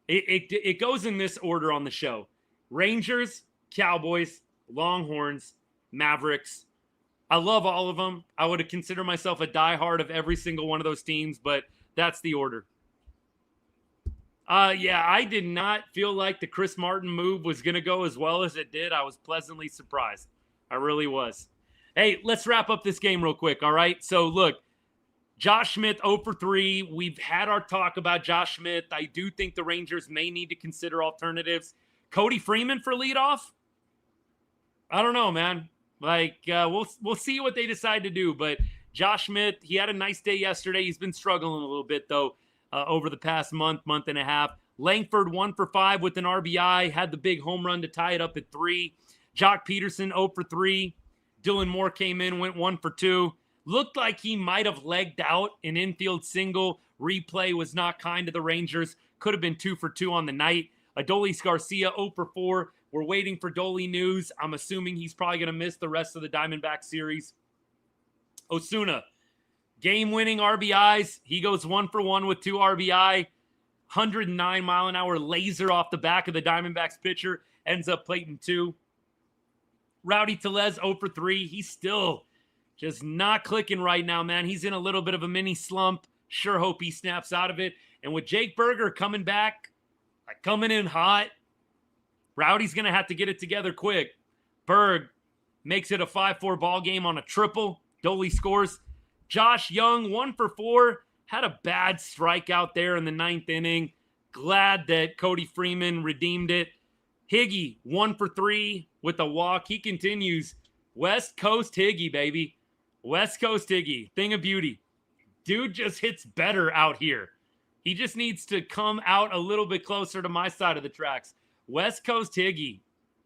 It goes in this order on the show. Rangers, Cowboys, Longhorns, Mavericks. I love all of them. I would consider myself a diehard of every single one of those teams, but That's the order. Yeah, I did not feel like the Chris Martin move was going to go as well as it did. I was pleasantly surprised. I really was. Hey, let's wrap up this game real quick, all right? So, look, Josh Smith 0 for 3. We've had our talk about Josh Smith. I do think the Rangers may need to consider alternatives. Cody Freeman for leadoff? I don't know, man. Like, we'll see what they decide to do. But Josh Smith, he had a nice day yesterday. He's been struggling a little bit, though. Over the past month and a half. Langford 1 for 5 with an RBI, had the big home run to tie it up at 3. Jock Peterson 0 for 3. Dylan Moore came in, went 1 for 2. Looked like he might have legged out an infield single. Replay was not kind to the Rangers. Could have been 2 for 2 on the night. Adolis Garcia 0 for 4. We're waiting for Dolly news. I'm assuming he's probably going to miss the rest of the Diamondback series. Osuna, game-winning RBIs. He goes 1 for 1 with 2 RBI. 109-mile-an-hour laser off the back of the Diamondbacks pitcher. Ends up plating 2. Rowdy Tellez 0 for 3. He's still just not clicking right now, man. He's in a little bit of a mini slump. Sure hope he snaps out of it. And with Jake Berger coming back, coming in hot, Rowdy's going to have to get it together quick. Berg makes it a 5-4 ball game on a triple. Dolly scores. Josh Young, 1 for 4, had a bad strikeout there in the 9th inning. Glad that Cody Freeman redeemed it. Higgy, 1 for 3 with a walk. He continues. West Coast Higgy, baby. West Coast Higgy. Thing of beauty. Dude just hits better out here. He just needs to come out a little bit closer to my side of the tracks. West Coast Higgy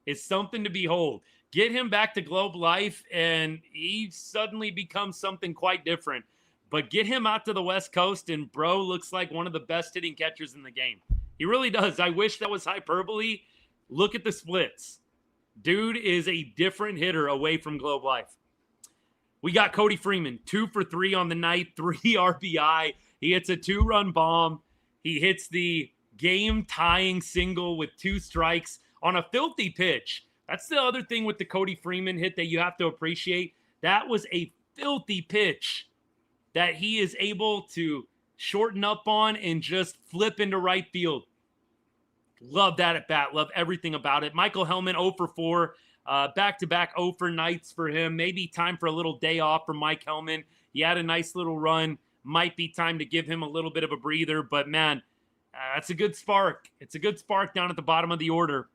is something to behold. Get him back to Globe Life, and he suddenly becomes something quite different. But get him out to the West Coast, and bro looks like one of the best hitting catchers in the game. He really does. I wish that was hyperbole. Look at the splits. Dude is a different hitter away from Globe Life. We got Cody Freeman, 2 for 3 on the night, 3 RBI. He hits a 2-run bomb. He hits the game-tying single with 2 strikes on a filthy pitch. That's the other thing with the Cody Freeman hit that you have to appreciate. That was a filthy pitch that he is able to shorten up on and just flip into right field. Love that at bat. Love everything about it. Michael Hellman 0 for 4. Back-to-back 0 for nights for him. Maybe time for a little day off for Mike Hellman. He had a nice little run. Might be time to give him a little bit of a breather. But, man, that's a good spark. It's a good spark down at the bottom of the order.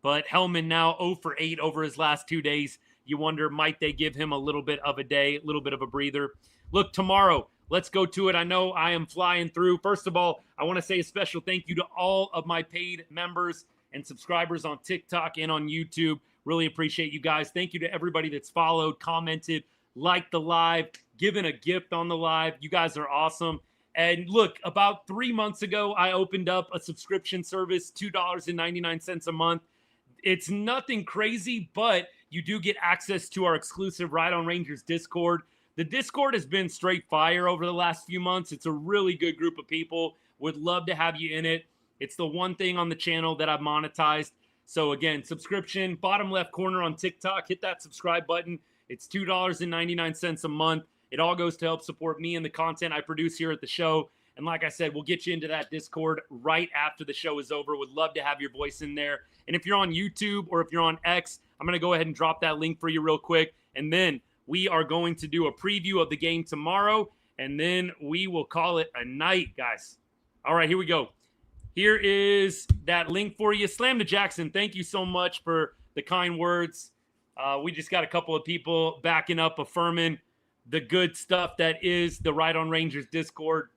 But Hellman now 0 for 8 over his last 2 days. You wonder, might they give him a little bit of a day, a little bit of a breather? Look, tomorrow, let's go to it. I know I am flying through. First of all, I want to say a special thank you to all of my paid members and subscribers on TikTok and on YouTube. Really appreciate you guys. Thank you to everybody that's followed, commented, liked the live, given a gift on the live. You guys are awesome. And look, about 3 months ago, I opened up a subscription service, $2.99 a month. It's nothing crazy, but you do get access to our exclusive Ride on Rangers Discord. The Discord has been straight fire over the last few months. It's a really good group of people. Would love to have you in it. It's the one thing on the channel that I've monetized. So again, subscription, bottom left corner on TikTok, hit that subscribe button. It's $2.99 a month. It all goes to help support me and the content I produce here at the show. And like I said, we'll get you into that Discord right after the show is over. Would love to have your voice in there. And if you're on YouTube or if you're on X, I'm going to go ahead and drop that link for you real quick. And then we are going to do a preview of the game tomorrow. And then we will call it a night, guys. All right, here we go. Here is that link for you. Slam to Jackson, thank you so much for the kind words. We just got a couple of people backing up, affirming the good stuff that is the Ride on Rangers Discord.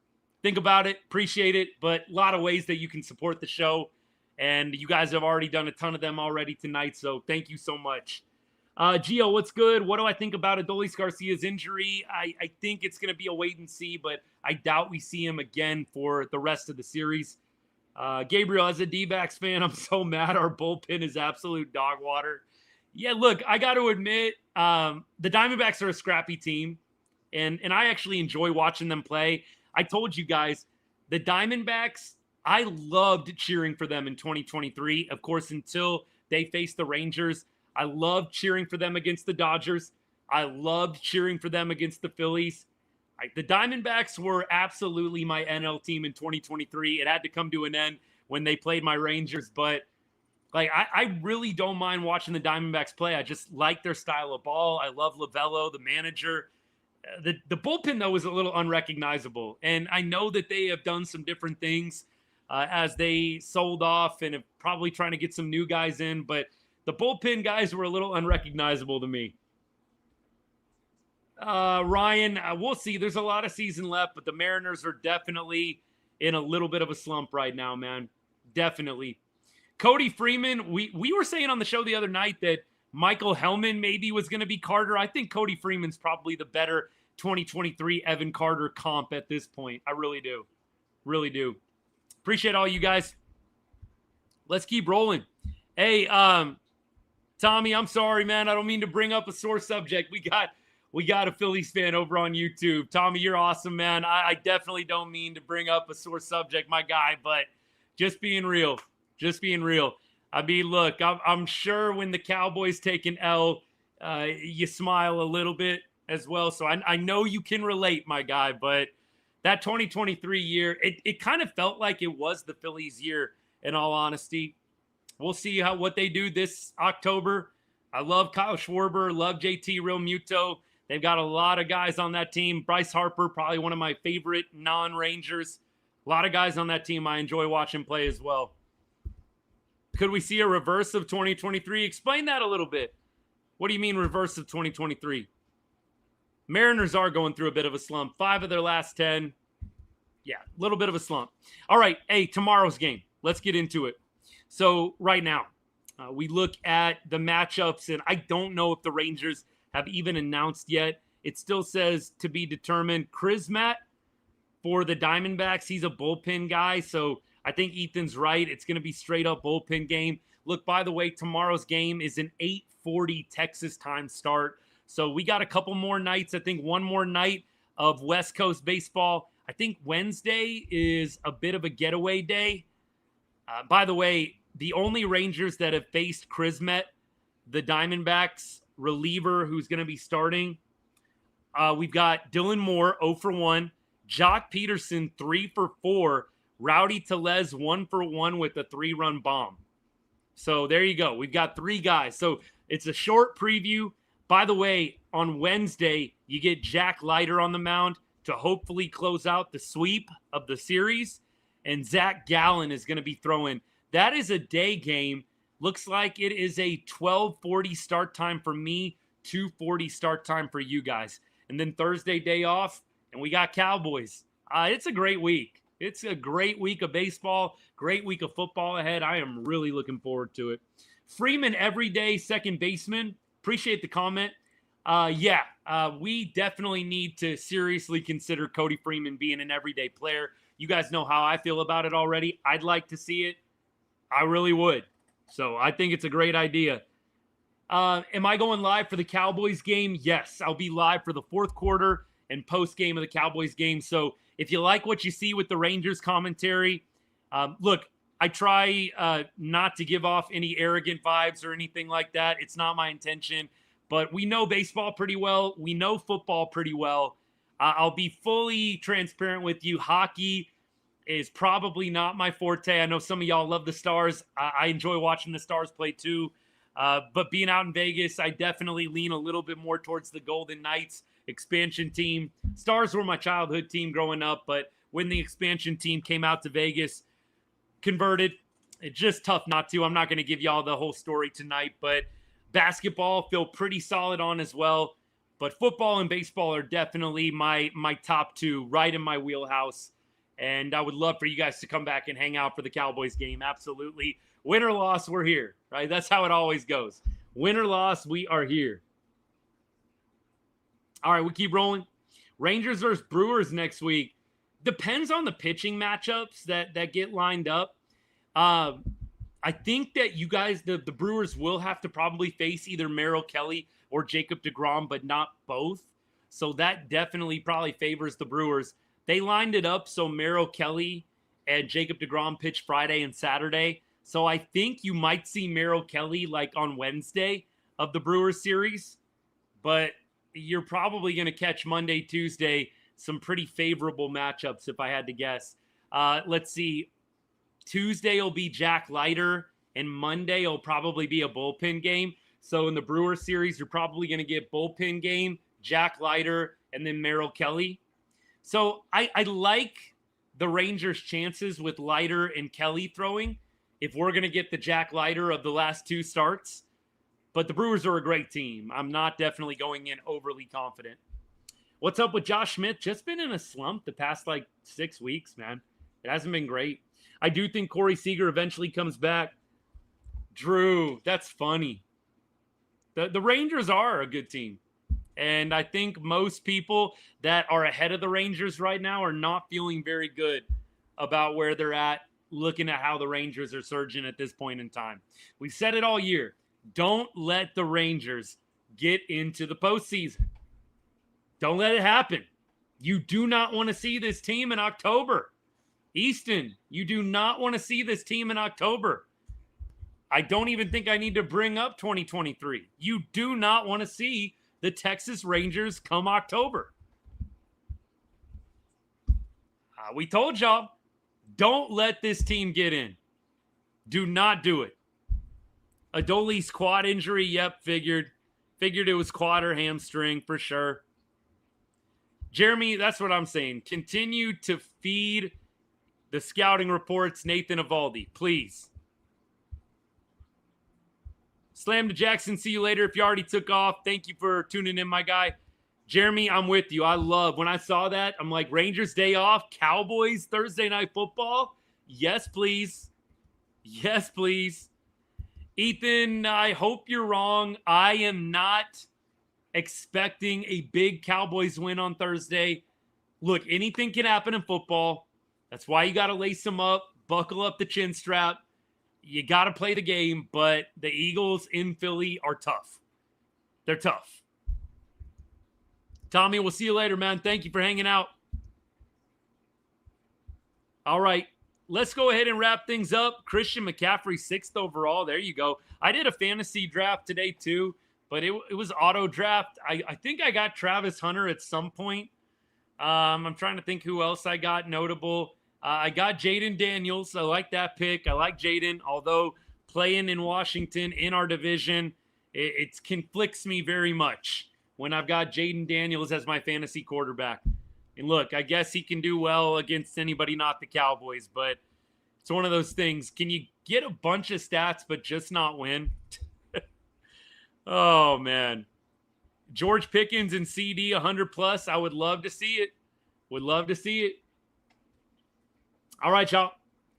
Think about it, appreciate it, but a lot of ways that you can support the show. And you guys have already done a ton of them already tonight, so thank you so much. Gio, what's good? What do I think about Adolis Garcia's injury? I think it's going to be a wait and see, but I doubt we see him again for the rest of the series. Gabriel, as a D-backs fan, I'm so mad our bullpen is absolute dog water. Yeah, look, I got to admit, the Diamondbacks are a scrappy team, and I actually enjoy watching them play. I told you guys, the Diamondbacks, I loved cheering for them in 2023, of course, until they faced the Rangers. I loved cheering for them against the Dodgers. I loved cheering for them against the Phillies. The Diamondbacks were absolutely my NL team in 2023. It had to come to an end when they played my Rangers, but I really don't mind watching the Diamondbacks play. I just like their style of ball. I love Lovello, the manager. The bullpen, though, is a little unrecognizable, and I know that they have done some different things as they sold off and have probably trying to get some new guys in, but the bullpen guys were a little unrecognizable to me. Ryan, we'll see. There's a lot of season left, but the Mariners are definitely in a little bit of a slump right now, man. Definitely. Cody Freeman, we were saying on the show the other night that Michael Hellman maybe was going to be Carter. I think Cody Freeman's probably the better 2023 Evan Carter comp at this point. I really do. Really do. Appreciate all you guys. Let's keep rolling. Hey, Tommy, I'm sorry, man. I don't mean to bring up a sore subject. We got a Phillies fan over on YouTube. Tommy, you're awesome, man. I definitely don't mean to bring up a sore subject, my guy, but just being real. Just being real. I mean, look, I'm sure when the Cowboys take an L, you smile a little bit as well. So I know you can relate, my guy, but that 2023 year, it kind of felt like it was the Phillies year, in all honesty. We'll see what they do this October. I love Kyle Schwarber, love JT Realmuto. They've got a lot of guys on that team. Bryce Harper, probably one of my favorite non-Rangers. A lot of guys on that team I enjoy watching play as well. Could we see a reverse of 2023? Explain that a little bit. What do you mean reverse of 2023? Mariners are going through a bit of a slump. 5 of their last 10. Yeah, a little bit of a slump. All right, hey, tomorrow's game. Let's get into it. So right now, we look at the matchups, and I don't know if the Rangers have even announced yet. It still says to be determined. Krismat for the Diamondbacks, he's a bullpen guy, so I think Ethan's right. It's going to be straight up bullpen game. Look, by the way, tomorrow's game is an 8:40 Texas time start. So we got a couple more nights. I think one more night of West Coast baseball. I think Wednesday is a bit of a getaway day. By the way, the only Rangers that have faced Krismet, the Diamondbacks reliever who's going to be starting, we've got Dylan Moore, 0 for 1. Jock Peterson, 3 for 4. Rowdy Tellez, 1 for 1 with a 3-run bomb. So there you go. We've got 3 guys. So it's a short preview. By the way, on Wednesday, you get Jack Leiter on the mound to hopefully close out the sweep of the series. And Zach Gallen is going to be throwing. That is a day game. Looks like it is a 12:40 start time for me, 2:40 start time for you guys. And then Thursday, day off, and we got Cowboys. It's a great week. It's a great week of baseball, great week of football ahead. I am really looking forward to it. Freeman, everyday second baseman. Appreciate the comment. We definitely need to seriously consider Cody Freeman being an everyday player. You guys know how I feel about it already. I'd like to see it. I really would. So I think it's a great idea. Am I going live for the Cowboys game? Yes, I'll be live for the fourth quarter and post game of the Cowboys game. So if you like what you see with the Rangers commentary, look, I try not to give off any arrogant vibes or anything like that. It's not my intention, but we know baseball pretty well. We know football pretty well. I'll be fully transparent with you. Hockey is probably not my forte. I know some of y'all love the Stars. I enjoy watching the Stars play too. But being out in Vegas, I definitely lean a little bit more towards the Golden Knights expansion team. Stars were my childhood team growing up, but when the expansion team came out to Vegas, converted, it's just tough not to. I'm not going to give y'all the whole story tonight, but basketball feel pretty solid on as well. But football and baseball are definitely my top 2, right in my wheelhouse. And I would love for you guys to come back and hang out for the Cowboys game. Absolutely. Win or loss, we're here, right? That's how it always goes. Win or loss, we are here. All right, we keep rolling. Rangers versus Brewers next week. Depends on the pitching matchups that get lined up. I think that you guys, the Brewers will have to probably face either Merrill Kelly or Jacob deGrom, but not both. So that definitely probably favors the Brewers. They lined it up so Merrill Kelly and Jacob deGrom pitch Friday and Saturday. So I think you might see Merrill Kelly like on Wednesday of the Brewers series, but you're probably going to catch Monday, Tuesday, some pretty favorable matchups if I had to guess. Let's see. Tuesday will be Jack Leiter, and Monday will probably be a bullpen game. So in the Brewers series, you're probably going to get bullpen game, Jack Leiter, and then Merrill Kelly. So I like the Rangers' chances with Leiter and Kelly throwing if we're going to get the Jack Leiter of the last 2 starts. But the Brewers are a great team. I'm not definitely going in overly confident. What's up with Josh Smith? Just been in a slump the past 6 weeks, man. It hasn't been great. I do think Corey Seager eventually comes back. Drew, that's funny. The Rangers are a good team. And I think most people that are ahead of the Rangers right now are not feeling very good about where they're at, looking at how the Rangers are surging at this point in time. We've said it all year. Don't let the Rangers get into the postseason. Don't let it happen. You do not want to see this team in October. Easton, you do not want to see this team in October. I don't even think I need to bring up 2023. You do not want to see the Texas Rangers come October. We told y'all, don't let this team get in. Do not do it. Adoli's quad injury, yep, figured it was quad or hamstring for sure. Jeremy, that's what I'm saying. Continue to feed the scouting reports, Nathan Evaldi, please. Slam to Jackson, see you later. If you already took off, thank you for tuning in, my guy. Jeremy, I'm with you. I love, when I saw that, I'm like, Rangers day off, Cowboys Thursday night football. Yes, please. Yes, please. Ethan, I hope you're wrong. I am not expecting a big Cowboys win on Thursday. Look, anything can happen in football. That's why you got to lace them up, buckle up the chin strap. You got to play the game, but the Eagles in Philly are tough. They're tough. Tommy, we'll see you later, man. Thank you for hanging out. All right, let's go ahead and wrap things up. Christian McCaffrey, 6th overall. There you go. I did a fantasy draft today too, but it was auto draft. I think I got Travis Hunter at some point. I'm trying to think who else I got notable. I got Jaden Daniels. I like that pick. I like Jaden, although playing in Washington in our division, it conflicts me very much when I've got Jaden Daniels as my fantasy quarterback. And look, I guess he can do well against anybody not the Cowboys, but it's one of those things. Can you get a bunch of stats but just not win? Oh, man. George Pickens and CD 100+. I would love to see it. Would love to see it. All right, y'all.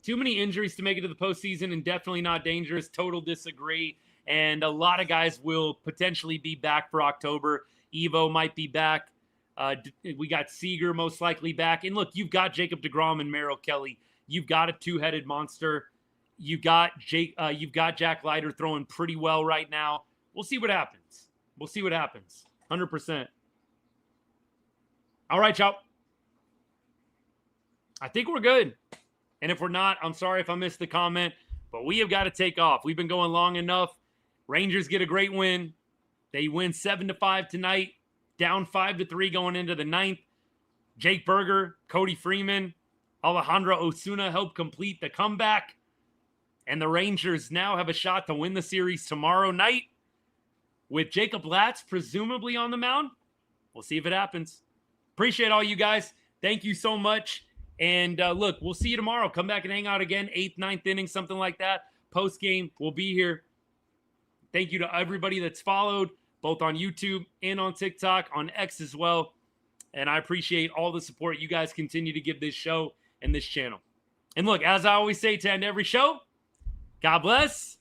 Too many injuries to make it to the postseason and definitely not dangerous. Total disagree. And a lot of guys will potentially be back for October. Evo might be back. We got Seager most likely back. And look, you've got Jacob deGrom and Merrill Kelly. You've got a 2-headed monster. You've got Jack Leiter throwing pretty well right now. We'll see what happens. We'll see what happens. 100%. All right, y'all. I think we're good. And if we're not, I'm sorry if I missed the comment, but we have got to take off. We've been going long enough. Rangers get a great win. They win 7-5 tonight, down 5-3 going into the 9th. Jake Berger, Cody Freeman, Alejandro Osuna helped complete the comeback. And the Rangers now have a shot to win the series tomorrow night with Jacob Latz presumably on the mound. We'll see if it happens. Appreciate all you guys. Thank you so much. And look, we'll see you tomorrow. Come back and hang out again, 8th, 9th inning, something like that. Post-game, we'll be here. Thank you to everybody that's followed, both on YouTube and on TikTok, on X as well. And I appreciate all the support you guys continue to give this show and this channel. And look, as I always say to end every show, God bless